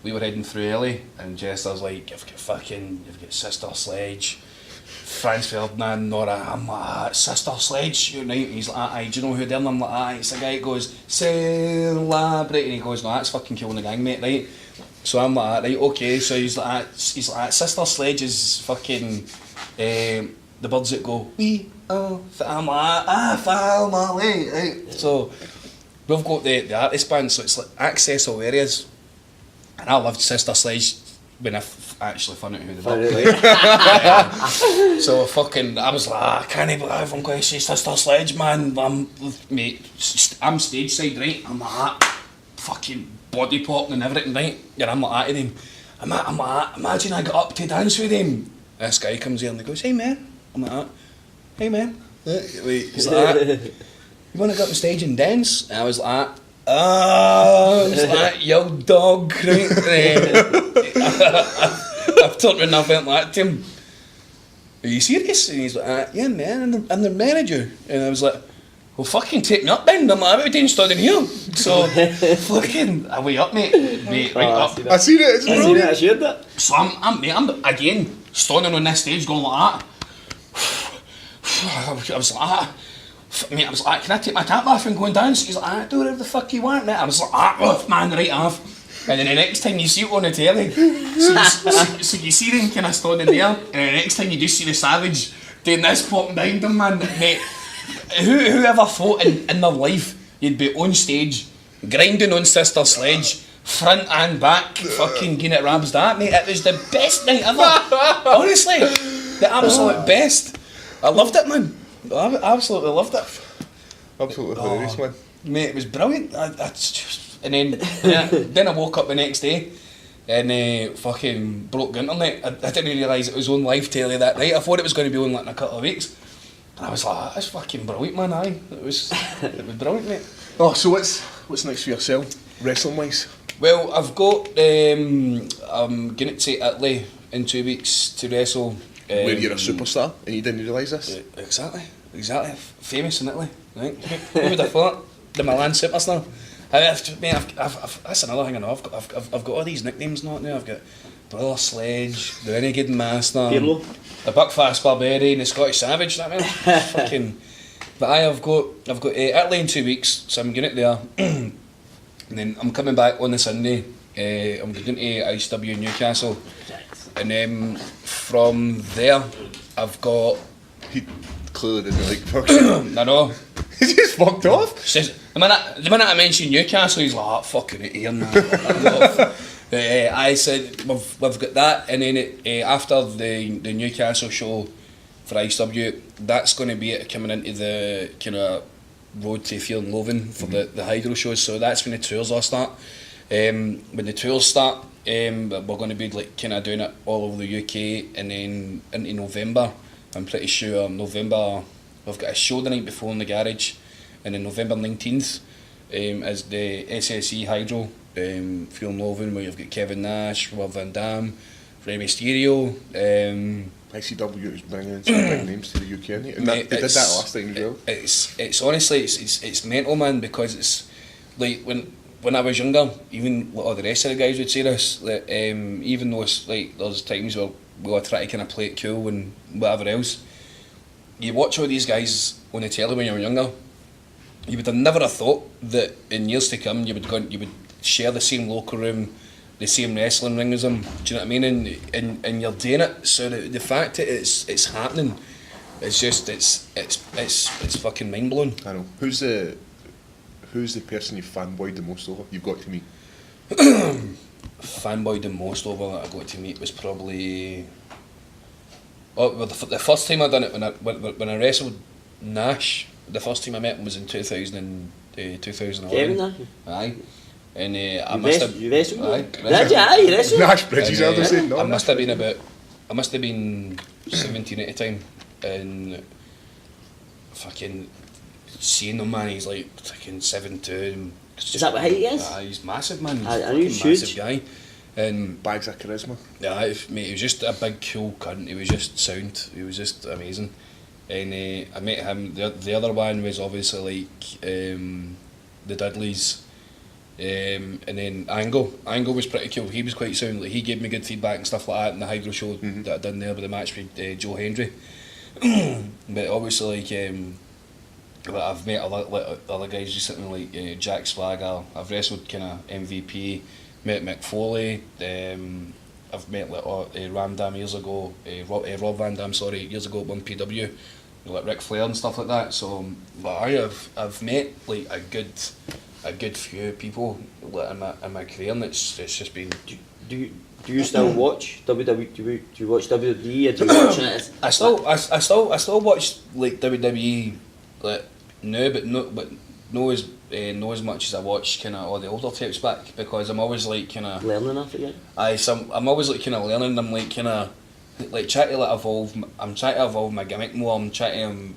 we were heading through early, and Chester's like, you've got Sister Sledge, Franz Ferdinand, Nora. I'm like, Sister Sledge, you right? He's like, aye, do you know who they're? And I'm like, aye. It's the guy that goes, celebrate, and he goes, no, that's fucking Killing the Gang, mate, right? So I'm like, right, okay. So he's like, Sister Sledge is fucking the birds that go wee. Oh, I'm like, family. Right. So we've got the artist band, so it's like Access All Areas, and I loved Sister Sledge when I actually found out who they were. So fucking, I was like, I can't believe I'm going to see Sister Sledge, man. I'm stage side, right? I'm like, fucking body popping and everything, right? And I'm like, to them, I'm like, imagine I got up to dance with him. This guy comes in and he goes, hey man. I'm like, hey man. He's like, you want to go up on stage and dance? And I was like, yo dog, right? I've turned around and I went like to him, are you serious? And he's like, yeah man, I'm the manager. And I was like, well fucking take me up then. I'm like, what are we doing standing here? So fucking away up mate, right up. I seen it, it's brilliant. I shared that. So I'm again standing on this stage going like that. I was like, mate, I was like, can I take my cap off and go and dance? He's like, do whatever the fuck you want, mate. I was like, off, man, right off. And then the next time you see it on the telly, so you see them kind of standing there, and the next time you do see the Savage doing this popping behind them, man, mate, whoever thought in their life you'd be on stage, grinding on Sister Sledge, front and back, fucking getting it rabs that, mate. It was the best night ever. Honestly, the absolute best. I loved it, man. I absolutely loved it. Absolutely hilarious, man. Mate, it was brilliant. And then I woke up the next day and fucking broke internet. I didn't realise it was on live telly that night. I thought it was going to be on like in a couple of weeks. And I was like, that's fucking brilliant, man. Aye, it was brilliant, mate. Oh, so what's next for yourself, wrestling wise? Well, I've got I'm going to Italy in 2 weeks to wrestle. Where you're a superstar and you didn't realise this? Exactly. Famous in Italy, right? Who would have thought? The Milan superstar. That's another thing I know. I've got all these nicknames now. I've got Brother Sledge, the Renegade Master, Pirlo, the Buckfast Barbarian, the Scottish Savage. That man, fucking. But I've got Italy in 2 weeks, so I'm going there, and then I'm coming back on the Sunday. I'm going to ICW Newcastle, and then from there I've got. He clearly didn't like fucking. I know. He just fucked off. Says, the minute I mentioned Newcastle, he's like, oh, fucking it here now. I said, we've got that, and then after the Newcastle show for ICW, that's going to be it coming into the kind of road to Fear and Loathing for the Hydro shows, so that's when the tours all start. When the tours start, we're going to be like kind of doing it all over the UK, and then into November, I'm pretty sure November, we've got a show the night before in the garage, and then November 19th is the SSE Hydro, Fear and Loathing, where you've got Kevin Nash, Rob Van Dam, Rey Mysterio. ICW is bringing in some big names to the UK, isn't it? And they did that last time as well. It's honestly, it's mental, man, because it's like when I was younger, even all the rest of the guys would say this, that even though it's like there's times where we all try to kind of play it cool and whatever else, you watch all these guys on the telly when you were younger, you would have never have thought that in years to come you would share the same locker room, the same wrestling ring as them. Do you know what I mean? And you're doing it. So the fact that it's happening, it's just it's fucking mind blowing. I know. Who's the person you fanboyed the most over? You've got to meet. Fanboyed the most over that I got to meet was probably. Oh, well, the first time I done it when I wrestled Nash. The first time I met him was in 2011. Kevin Nash? Aye. And I must have. You wrestled? Aye. You wrestled? Nash Bridges, I was saying. I must have been 17 at the time, and fucking seeing him, man, he's like fucking 7'2". Is that what height he is? He's massive, man. He's I knew he was massive huge. guy. And bags of charisma. Yeah, mate, he was just a big cool cunt. He was just sound. He was just amazing. And I met him. The other one was obviously like the Dudleys. And then Angle was pretty cool. He was quite sound. Like, he gave me good feedback and stuff like that in the Hydro show that I done there with the match with Joe Hendry. But obviously, like I've met other guys recently, like Jack Swagger. I've wrestled kind of MVP, met Mick Foley, I've met like Ram Dam years ago, Rob Van Dam, sorry, years ago at 1PW, like Ric Flair and stuff like that. So I've met like a good few people like, in my career, and it's just been. Do you still watch WWE? Do you watch WWE, or do you watch it? I still watch like WWE like now, but no as much as I watch kind of all the older tapes back, because I'm always like kind of learning off again. I'm always like kind of learning. I'm like kind of like trying to like evolve. I'm trying to evolve my gimmick more. I'm trying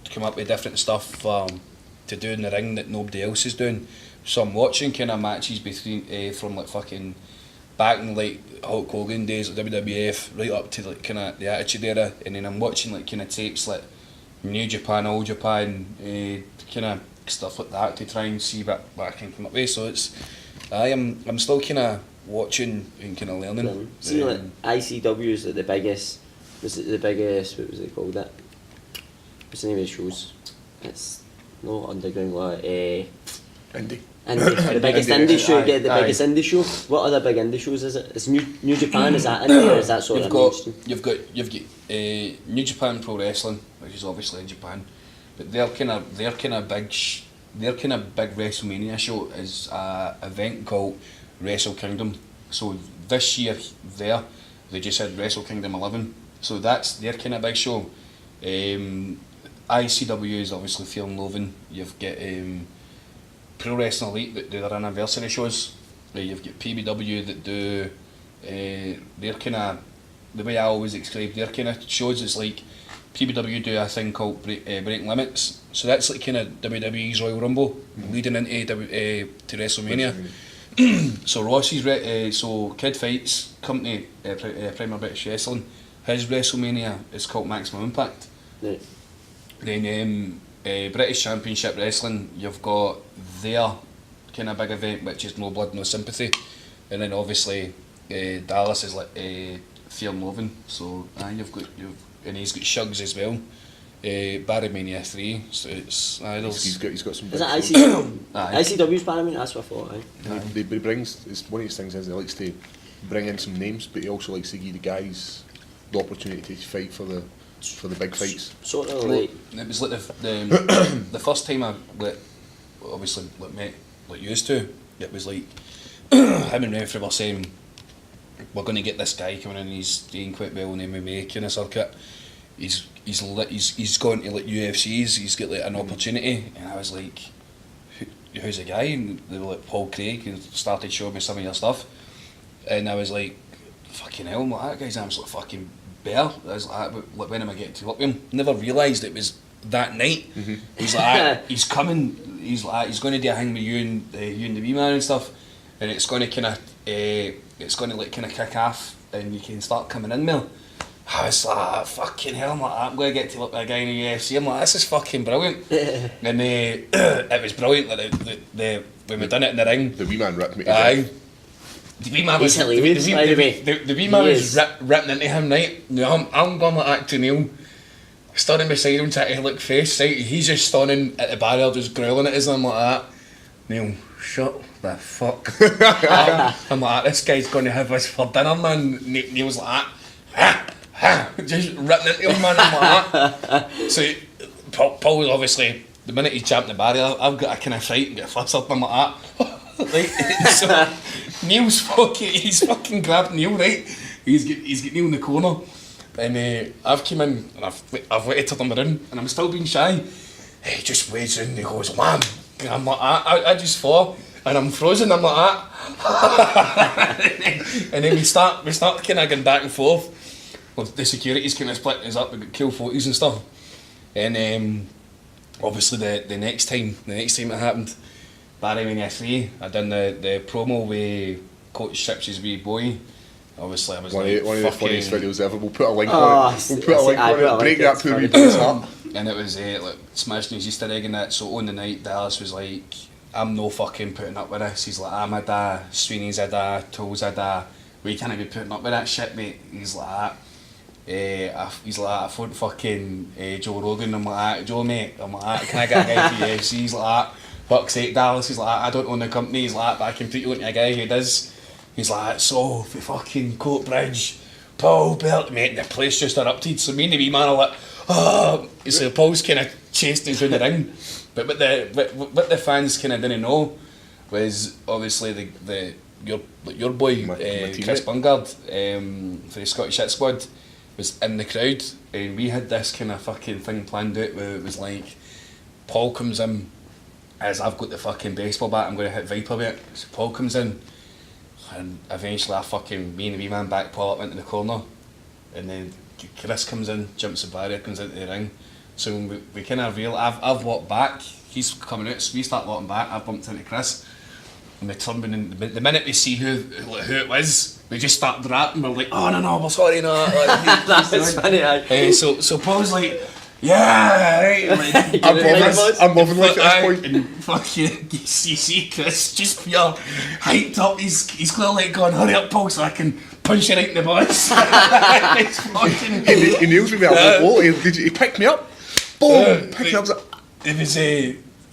to come up with different stuff to do in the ring that nobody else is doing. So I'm watching kind of matches between from like fucking back in like Hulk Hogan days at WWF right up to like kind of the Attitude Era, and then I'm watching like kind of tapes like New Japan, All Japan, kind of stuff like that to try and see what I can come up with. So I'm still kind of watching and kind of learning. See, like ICW is like the biggest. Was it the biggest? What was it called? That. What's the name of the shows? It's no underground. Indie. The biggest indie show. You get the biggest indie show. What other big indie shows is it? Is New Japan? Is that indie, or is that sort of mainstream? You've got New Japan Pro Wrestling, which is obviously in Japan, but their kind of big WrestleMania show is a event called Wrestle Kingdom. So this year they just had Wrestle Kingdom 11. So that's their kind of big show. ICW is obviously Fear and Loathing. You've got Pro Wrestling Elite that do their anniversary shows. You've got PBW that do their kind of, the way I always describe their kind of shows is like PBW do a thing called Breaking Limits. So that's like kind of WWE's Royal Rumble leading into to WrestleMania. So Ross's so Kid Fight's company, Primer British Wrestling, his WrestleMania is called Maximum Impact. Right. Then British Championship Wrestling, you've got their kind of big event, which is No Blood, No Sympathy, and then obviously Dallas is like Fear and Loathing. So and he's got Shugs as well. Barrymania 3, so it's he's got some. Is that ICW? ICW's Barrymania? That's what I thought. He brings, it's one of his things is he likes to bring in some names, but he also likes to give the guys the opportunity to fight for the big fights. Sort of like it was like the first time I obviously met used to. It was like him and referee were saying we're going to get this guy coming in. He's doing quite well in the MMA kind of circuit. He's gone to like UFCs. He's got like an opportunity, and I was like, who's the guy? And they were like Paul Craig, and started showing me some of your stuff, and I was like, fucking hell, that guy's absolute fucking bear. I was like, when am I getting to work with him? Never realised it was that night. Mm-hmm. He's like, he's coming. He's like, he's going to do a hang with you and the wee man and stuff, and it's going to kind of kick off, and you can start coming in there. I was like, fucking hell, I'm going to get to look at a guy in the UFC. I'm like, this is fucking brilliant. And it was brilliant. Like, when we done it in the ring, the wee man ripped me. Aye. The wee man was hilarious, by the way. The wee man was ripping into him, right? Now I'm going like that to Neil, standing beside him trying to look face, right? He's just standing at the barrier just growling at us, and I'm like that. Neil, shut the fuck. I'm like, this guy's going to have us for dinner, man. Neil's like that. Just ripping into him, man. I'm like that. So Paul was obviously, the minute he's jumped the barrier, I've got a kind of fright and get fussed up. I'm like that. Right? So Neil's he's fucking grabbed Neil, right? He's got Neil in the corner, and I've come in and I've waited on the ring, and I'm still being shy. He just waits in and he goes wham, and I'm like I just fall and I'm frozen. I'm like that. And then we start kind of going back and forth. Well, the security's kind of splitting us up. We got kill photos and stuff, and obviously the next time it happened, Barrymania 3, I done the promo with Coach Ships's wee boy. Obviously I was one of the funniest videos ever. We'll put a link on it. We'll put a link on it. Break that to the wee boy's heart. And it was like smashing his Easter egg and that. So on the night, Dallas was like, I'm no fucking putting up with this. He's like, I'm a da, Sweeney's a da, Toes a da. We can't be putting up with that shit, mate. He's like that. I phoned fucking Joe Rogan. I'm like that. Joe, mate. I'm like that. Can I get a guy for UFC? He's like that. Fuck's sake, Dallas. He's like that. I don't own the company. He's like that, but I can put you into a guy who does. He's like, so, the fucking Coat Bridge, Paul Belt, mate, and the place just erupted. So me and the wee man are like, oh, so Paul's kind of chased us through the ring. But what the fans kind of didn't know was obviously your boy, My Chris teammate. Bungard, for the Scottish Hit Squad, was in the crowd, and we had this kind of fucking thing planned out where it was like, Paul comes in, as I've got the fucking baseball bat, I'm going to hit Viper with it. So Paul comes in, and eventually me and the wee man back Paul up into the corner, and then Chris comes in, jumps the barrier, comes into the ring. So we kind of I've walked back, he's coming out, so we start walking back, I've bumped into Chris, and we turn in, the minute we see who it was, we just start rapping, we're like, oh no, we're sorry, no. Like, That's funny, aye. so Paul's like, yeah, right. Like, I'm loving like at this point. and fucking, you see Chris just pure hyped up. He's clearly going, hurry up, Paul, so I can punch you right in the balls. It's fucking. He nails me with a low. He picked me up. Boom! Picked me up. It was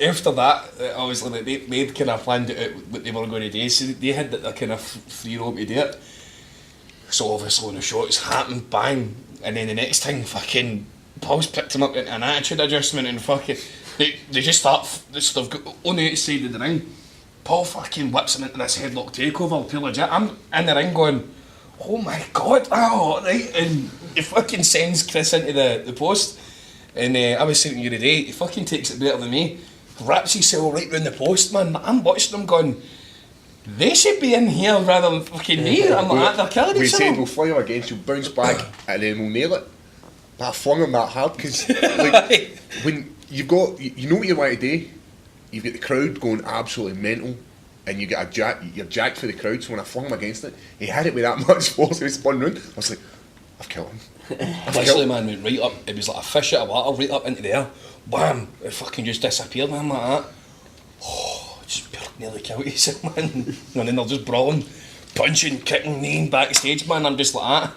after that, obviously, like, they'd kind of planned it out what they were going to do, so they had the kind of free roam to do it. So obviously when the shots happened, bang, and then the next thing, fucking Paul's picked him up into an attitude adjustment, and fucking they just they've got on the outside of the ring. Paul fucking whips him into this headlock takeover, pure legit. I'm in the ring going, oh my god, oh, right, and he fucking sends Chris into the post, and I was saying to you today, he fucking takes it better than me, wraps himself right round the post, man. I'm watching them going, they should be in here rather than fucking me. I'm like, they're killing We each said other. we'll fly him against, he'll bounce back, and then we'll nail it. But I flung him that hard because like, when you've got, you know what you want to do, you've got the crowd going absolutely mental, and you get you're jacked for the crowd. So when I flung him against it, he had it with that much force. He spun round. I was like, I've killed him. Literally, man, went right up. It was like a fish out of water, right up into there. Wham! It fucking just disappeared, man, like that. Oh, just nearly killed yourself, man. And then they're just brawling, punching, kicking, kneeing backstage, man. I'm just like that.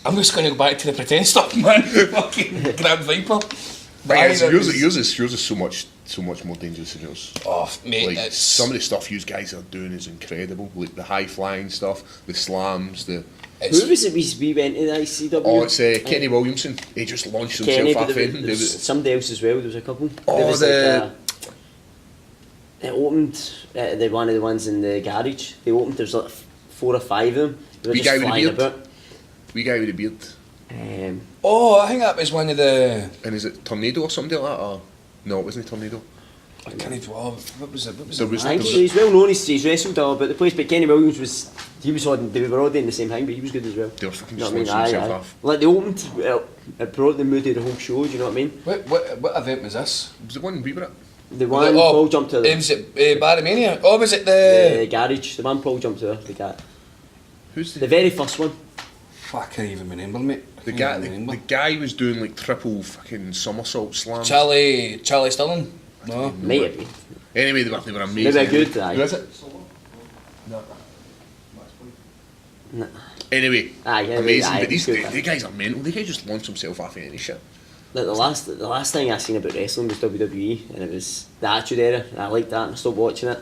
I'm just going to go back to the pretend stuff, man. Fucking grab Viper. But Aye, yes, that yours was- is so much more dangerous than yours. Oh, mate, Like it's... some of the stuff you guys are doing is incredible. Like the high flying stuff, the slams, the. Who was it we went to the ICW? Oh, it's Kenny Williamson. He just launched Kenny, himself but off in. there was somebody else as well. There was a couple. Oh, there was the- it opened the one of the ones in the garage. They opened. There's like 4 or 5 of them. They were Wee just guy with the flying beard? about. Wee guy with the beard. Oh, I think that was one of the... And is it Tornado or something like that? Or no, it wasn't Tornado. I can't even... What was it? What was There it? was- I think he's well known. He's wrestled all about the place. But Kenny Williams was. He was on. They were all doing the same thing, but he was good as well. They were fucking You know just what I mean? launching Aye, themselves aye. off. Like they opened. Well, it brought the mood of the whole show. Do you know what I mean? What event was this? It was the one we were at. The one Paul jumped to Was it Barbarian? Oh, was it the... the garage. The one Paul jumped to. The Who's The very first one. I can't even remember, mate. The guy was doing like triple fucking somersault slams. Charlie Stirling? No. Might have been. Anyway, they were amazing. Maybe they're good. Aye. Who is it? Nah. Anyway, Aye, yeah, amazing. aye, But these good, aye. the guys are mental. They guys just launch themselves off any shit. Like the last thing I seen about wrestling was WWE, and it was the Attitude Era, and I liked that, and I stopped watching it.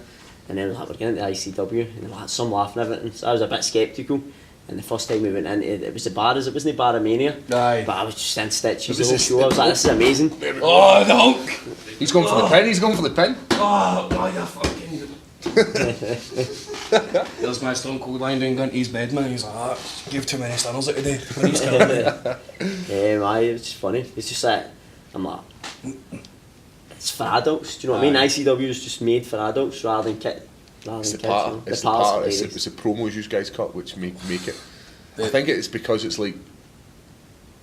And then like, we're getting into ICW, and there was some laughing and everything. So I was a bit sceptical. And the first time we went into it, it was the bars. It wasn't Baramania. Aye. But I was just in stitches It the was whole show. I was like, this is amazing. Oh, the Hulk! He's going for the pin. He's going for the pin. Oh, you fucking... There's my Stone Cold line down going to his bed, man. He's like, give too many stunners out today. When he's coming in. Aye, it was just funny. It's just like, I'm like, it's for adults. Do you know what I mean? Aye. ICW is just made for adults rather than kids. It's the you part. know. It's the parts part. are It's ladies. the promos you guys cut which make it. I think it's because it's like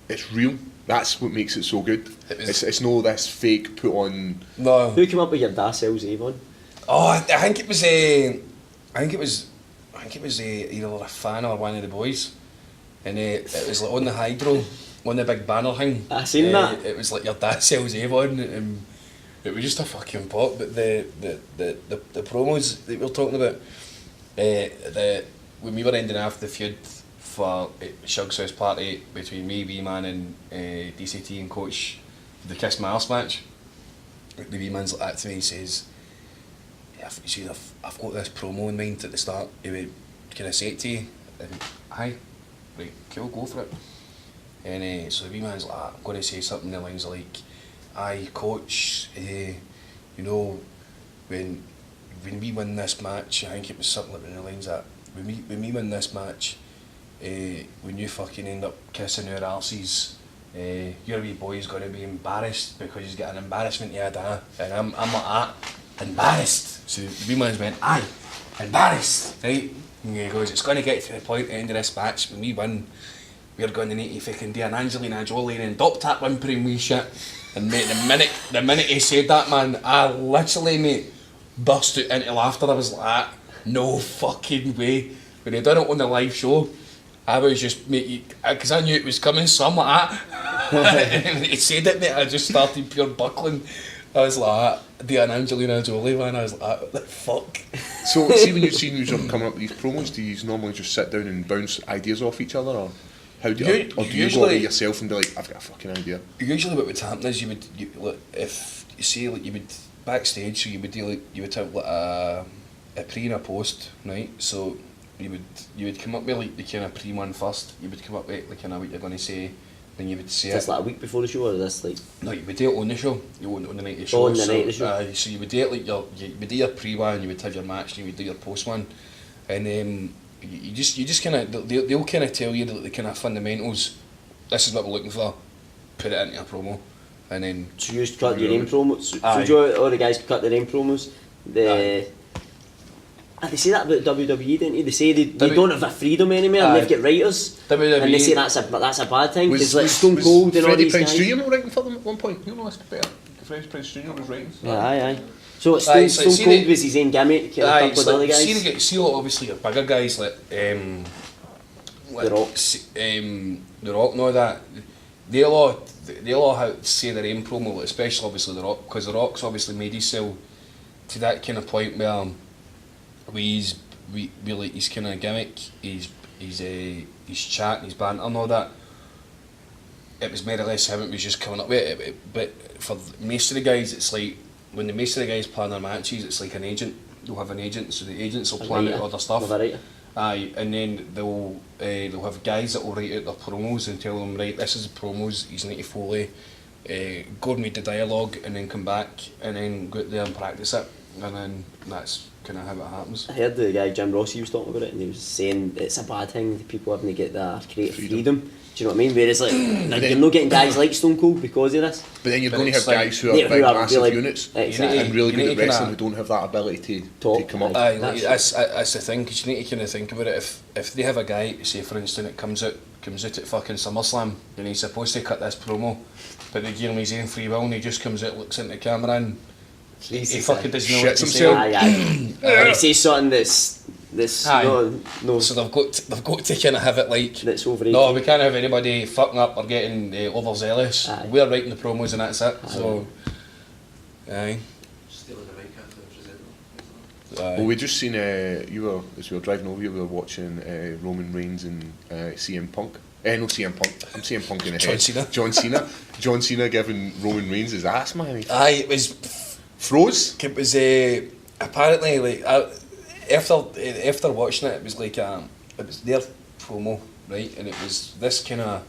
it's real. That's what makes it so good. It's no this fake put on. No. Who came up with your Darcel's Avon? Oh, I think it was either a fan or one of the boys, and it was like on the hydro, on the big banner thing. I seen that. It was like your dad sells Avon. It was just a fucking pop. But the promos that we were talking about, when we were ending after the feud for Shug's house party between me, V-Man and DCT and Coach, the Kiss My Arse match, the V-Man's like that to me, he says, you see, I've got this promo in mind at the start. He went, kind of say it to you, and aye, right, cool, go for it. And so the wee man's like, I'm going to say something in the lines like, aye, coach, you know, when we win this match, I think it was something like in the lines that, when we win this match, when you fucking end up kissing our arses, your wee boy's going to be embarrassed because he's got an embarrassment he had, and I'm like that, embarrassed. So the wee man's went, aye, embarrassed, right? And he goes, it's going to get to the point at the end of this match, when we win, we're going to need to fucking do an Angelina Jolie and dop tap whimpering wee shit. And mate, the minute he said that, man, I literally, mate, burst out into laughter. I was like, no fucking way. When he done it on the live show, I was just, mate, because I knew it was coming, so I'm like that. And when he said it, mate, I just started pure buckling. I was like, do an Angelina Jolie, man. I was like, what the fuck? So, see when you've seen you coming up with these promos, do you normally just sit down and bounce ideas off each other, or how do you, or do you go to yourself and be like, I've got a fucking idea? Usually what would happen is if you see, like, you would backstage, so you would have like a pre and a post, right? So you would come up with like the kind of pre one first. You would come up with like kind of what you're going to say, then you would say Is this like a week before the show, or is this like? No, you would do it on the show. You on the night of the show. On the night of the show. So you would do it like you would do your pre one, you would have your match, and you would do your post one, and you just kind of they'll kind of tell you the kind of fundamentals. This is what we're looking for. Put it into a promo, and then. So you used to cut your own promos. So all the guys cut their own promos. They say that about WWE, didn't they? They say they don't have a freedom anymore, and they've got writers. WWE, and they say that's a bad thing. Was like Stone Cold and all Freddie these Prinze guys. Jr. not writing for them at one point? You know this better. Freddie Prinze Jr. was writing. Aye. So Stone Cold was his own gimmick, a couple of other guys. See, obviously your bigger guys like The Rock. The Rock and all that. They'll all say their own promo, especially obviously The Rock, because The Rock's obviously made himself to that kind of point where we like his kind of gimmick, his chat and his banter and all that. It was more or less him. It was just coming up with it. But for most of the guys, it's like when the most of the guys plan their matches, it's like an agent. They'll have an agent, so the agents will plan out all their stuff. Aye, and then they'll have guys that will write out their promos and tell them, right, this is the promos. He's need to Foley. Go and read the dialogue, and then come back, and then go out there and practice it, and then that's kind of how it happens. I heard the guy Jim Ross, he was talking about it, and he was saying it's a bad thing that people having to get that creative freedom. Do you know what I mean? Whereas like you're not getting guys like Stone Cold because of this. But then you're going to have guys who are big, massive units and really good at wrestling who don't have that ability to come up. That's the thing, because you need to kind of think about it. If they have a guy, say for instance, it comes out at fucking SummerSlam, and he's supposed to cut this promo, but they give him his own free will, and he just comes out, looks into the camera, and he fucking doesn't know what to say. He says something that's no. So they've got to kind of have it like that's overrated. No, we can't have anybody fucking up or getting overzealous. We're writing the promos and that's it. So, aye. Stealing the mic after the presenter. Well, we just seen as we were driving over here, we were watching Roman Reigns and CM Punk. No, CM Punk. I'm CM Punk in the head. John Cena giving Roman Reigns his ass, man. Aye, it was froze. It was apparently like after watching it, it was like it was their promo, right? And it was this kind of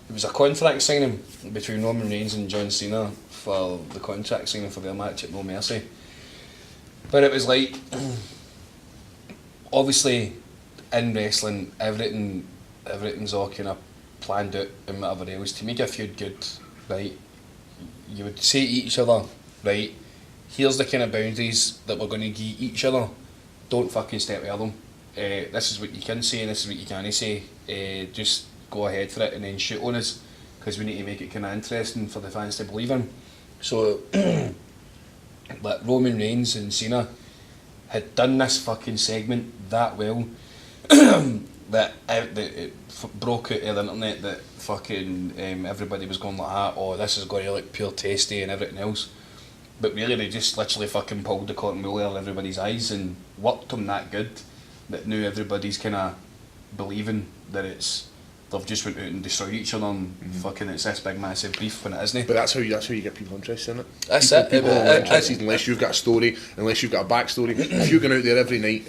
it was a contract signing between Roman Reigns and John Cena for the contract signing for their match at No Mercy. But it was like obviously in wrestling, everything's all kind of planned out and whatever else. To make a feud good, right, you would say to each other, right, here's the kind of boundaries that we're going to give each other. Don't fucking step over them. This is what you can say, this is what you can't say. Just go ahead for it and then shoot on us, because we need to make it kind of interesting for the fans to believe in. So, like Roman Reigns and Cena had done this fucking segment that well that it broke out of the internet that fucking everybody was going like that. Oh, this is going to look pure tasty and everything else. But really, they just literally fucking pulled the cotton wool out of everybody's eyes and worked them that good that now everybody's kind of believing that it's they've just went out and destroyed each other and fucking it's this big massive beef when it isn't. But that's how you get people interested in it. That's People it. are interested unless you've got a story, unless you've got a backstory. If you're going out there every night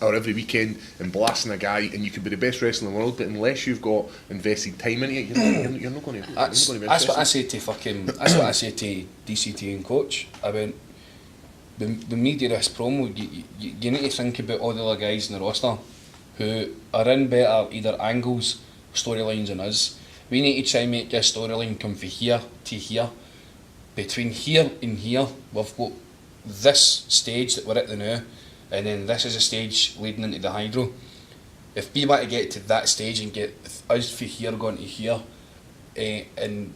or every weekend and blasting a guy, and you could be the best wrestler in the world, but unless you've got invested time into it, you're not going to. That's what I say to fucking. That's what I say to DCT and Coach. I went. When we do this promo, you need to think about all the other guys in the roster who are in better either angles, storylines than us. We need to try and make this storyline come from here to here. Between here and here, we've got this stage that we're at the now, and then this is a stage leading into the Hydro. If we want to get to that stage and get us from here going to here, and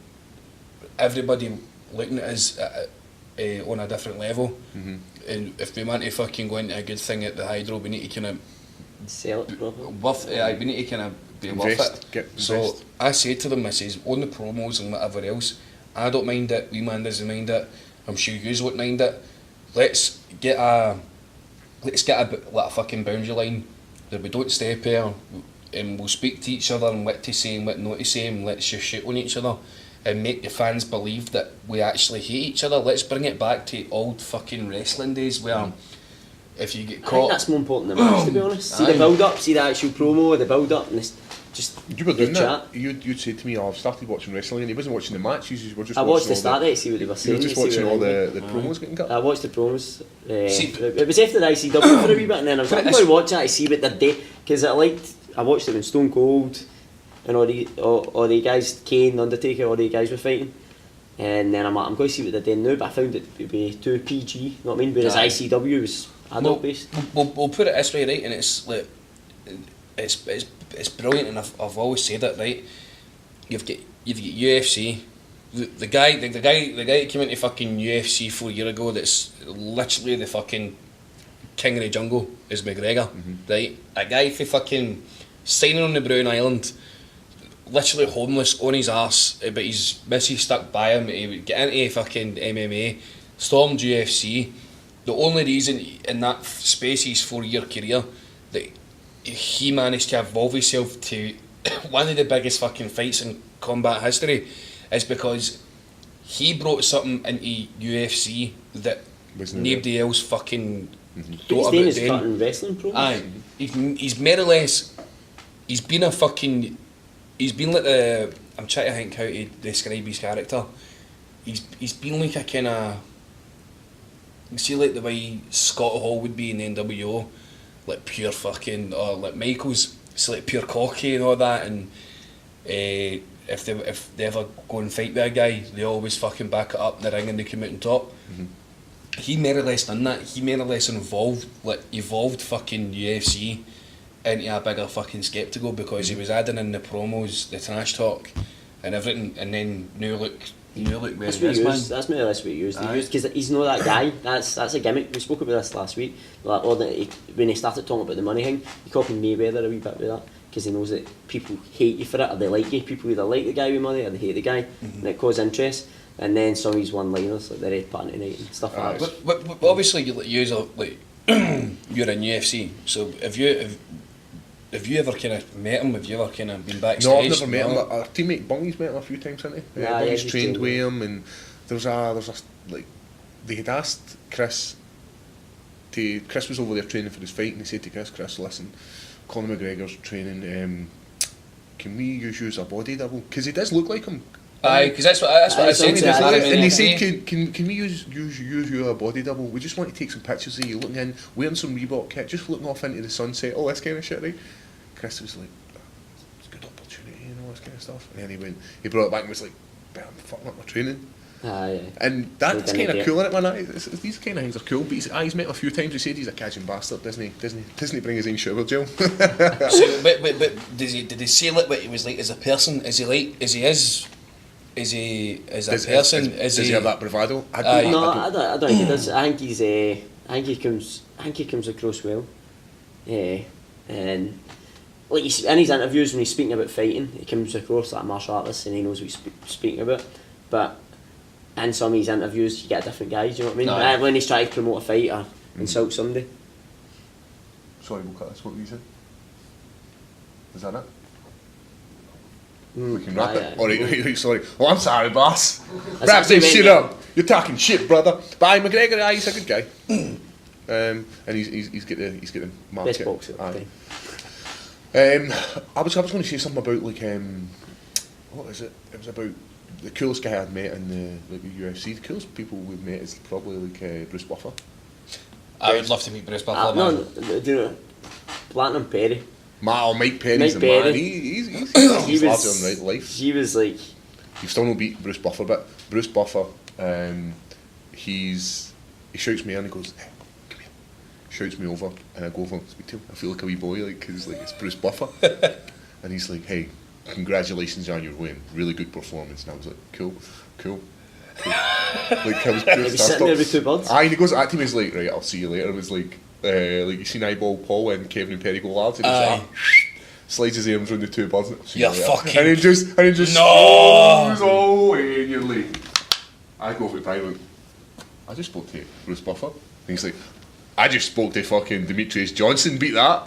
everybody looking at us on a different level, and if we want to fucking go into a good thing at the Hydro, we need to kind of Sell it properly. we need to kind of be worth it. So I say to them, I says, on the promos and whatever else, I don't mind it, Wee Man doesn't mind it, I'm sure you won't mind it. Let's get a fucking boundary line that we don't step here, and we'll speak to each other and what to say and what not to say, and let's just shoot on each other and make the fans believe that we actually hate each other. Let's bring it back to old fucking wrestling days where if you get caught... I think that's more important than match, to be honest. See the build-up, see the actual promo, the build-up, and it's just you were doing the that. chat. You'd say to me, "Oh, I've started watching wrestling," and he wasn't watching the match. You were just. I watched the all start of it to see what they were You saying. were just to see watching what all they the promos getting cut. I watched the promos. It was after the ICW for a wee bit, and then I was like, I'm going to watch that to see what they're doing, because I watched it when Stone Cold and all the guys, Kane, Undertaker, all the guys were fighting. And then I'm like, I'm going to see what they're doing now, but I found it to be too PG, you know what I mean? Whereas ICW was adult based. We'll put it this way, right? And it's like, it's brilliant, and I've always said it, right? You've got UFC. The guy that came into fucking UFC 4 years ago, that's literally the fucking king of the jungle, is McGregor, right? A guy for fucking signing on the Brown Island, literally homeless on his arse, but his missus stuck by him. He would get into fucking MMA, stormed UFC. The only reason in that space, his 4-year career, that he managed to evolve himself to one of the biggest fucking fights in combat history is because he brought something into UFC that nobody else fucking thought He's about his doing. cutting wrestling promos. Aye, he's more or less, he's been like the, I'm trying to think how to describe his character. He's been like a kind of, you see like the way Scott Hall would be in the NWO, like pure fucking, or like Michaels, it's like pure cocky and all that, and if they ever go and fight with a guy, they always fucking back it up in the ring and they come out on top. He more or less done that. He more or less evolved fucking UFC into a bigger fucking skeptical, because he was adding in the promos, the trash talk and everything, and then now look where he is, man. That's more or less what he used. Because he's not that guy. That's a gimmick. We spoke about this last week. Like, when he started talking about the money thing, he copied Mayweather a wee bit with that, because he knows that people hate you for it, or they like you. People either like the guy with money or they hate the guy, and it causes interest. And then some of his one-liners, like the Red Pant Tonight and stuff like that. But obviously you're in UFC, so if you ever kind of met him, have you ever kind of been backstage? No, I've never met him. Our teammate Bungy's met him a few times, hasn't he? Bungy's trained with him, and there's a like, they had asked Chris was over there training for his fight, and he said to Chris, listen, Conor McGregor's training, can we use you as a body double? Because he does look like him. Aye, because that's what I said to him. And they said, can we use you a body double? We just want to take some pictures of you looking in, wearing some Reebok kit, just looking off into the sunset, all this kind of shit, right? Chris was like, it's a good opportunity, and all this kind of stuff. And then he brought it back and was like, I'm fucking up my training. And that's kind of cool, isn't it, man? These kind of things are cool, but he's met him a few times. He said he's a catching bastard, doesn't he bring his own shower gel? So, but did he say like what he was like as a person? Is he as a person? Does he have that bravado? I don't think he does. I think he comes across well. And like in his interviews when he's speaking about fighting, he comes across like a martial artist and he knows what he's speaking about. But in some of his interviews, you get a different guy. Do you know what I mean? When he's trying to promote a fight or insult somebody. Sorry, we'll cut this. What were you saying? Is that it? We can wrap it. aye. Alright, sorry. Oh, I'm sorry, boss. That's Rap says, actually shit meant- up. You're talking shit, brother. But aye, McGregor, aye, he's a good guy. And he's got the market. Best boxer. Aye. Okay. I was going to say something about like what is it? It was about the coolest guy I'd met in the UFC. The coolest people we've met is probably like Bruce Buffer. I would love to meet Bruce Buffer. No, man. do you know Platinum Perry? Mike Perry's Mike the man. Perry. He's He larger was- than life. He was like, You still don't beat Bruce Buffer, but Bruce Buffer, he shouts me in and he goes, hey, come here. Shouts me over and I go over and speak to him. I feel like a wee boy, like, because like, it's Bruce Buffer. And he's like, hey, congratulations on your win. Really good performance. And I was like, cool. Like, I was he was sitting there with two birds. Aye, and he goes back to me, he's like, right, I'll see you later. It was like you seen Eyeball Paul and Kevin and Perry go lads. And Aye. he's like, slides his arms around the two birds. See You're later. fucking- And he just No! goes all the way, and you're like, I go for the private. I just spoke to Bruce Buffer. And he's like, I just spoke to fucking Demetrius Johnson, beat that.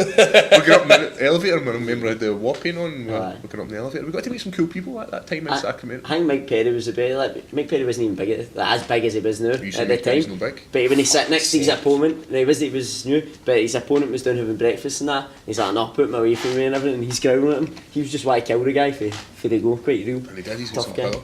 Looking up in the elevator, I remember I had the war paint on, we were Aye. looking up in the elevator. We got to meet some cool people at that time in Sacramento. I think Mike Perry was the best. Like, Mike Perry wasn't even big, as big as he was now You say at the Mike Perry's time. no big? But when he sat next to his opponent, he was new, but his opponent was down having breakfast and that. He's like, no, put him away from me and everything. And he's growling at him. He was just want to kill the guy for the goal. Quite real. And he did, he's got Tough some guy. power.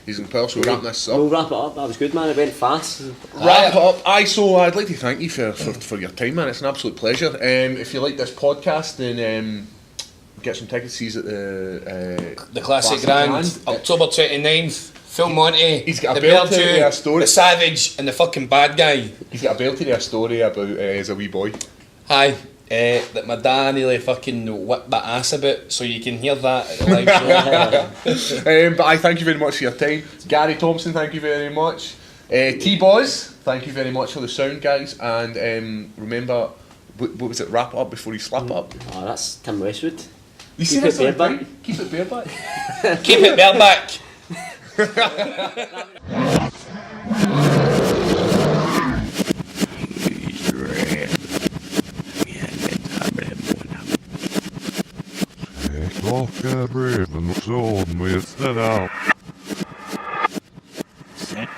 He's in power, so we'll wrap this up. We'll wrap it up. That was good, man. It went fast. Wrap it up. Aye, so I'd like to thank you for your time, man. It's an absolute pleasure. If you like this podcast, then get some tickets. He's at The Classic Grand, October 29th. Phil Monty, He's got a the belt Bear to Jew, a story. the Savage, and the fucking bad guy. He's got a belt to do a story about as a wee boy. Hi. That my dad nearly fucking whipped my ass about, so you can hear that at the live show. But I thank you very much for your time. Gary Thompson, thank you very much. T-Boz, thank you very much for the sound, guys. And remember, what was it, wrap up before you slap up? Oh, that's Tim Westwood. You Keep it bareback. Keep it bareback. Keep it Bearback. He's red. Yeah, that's how bad boy. Take off that rib and the sword and we'll set out. Set.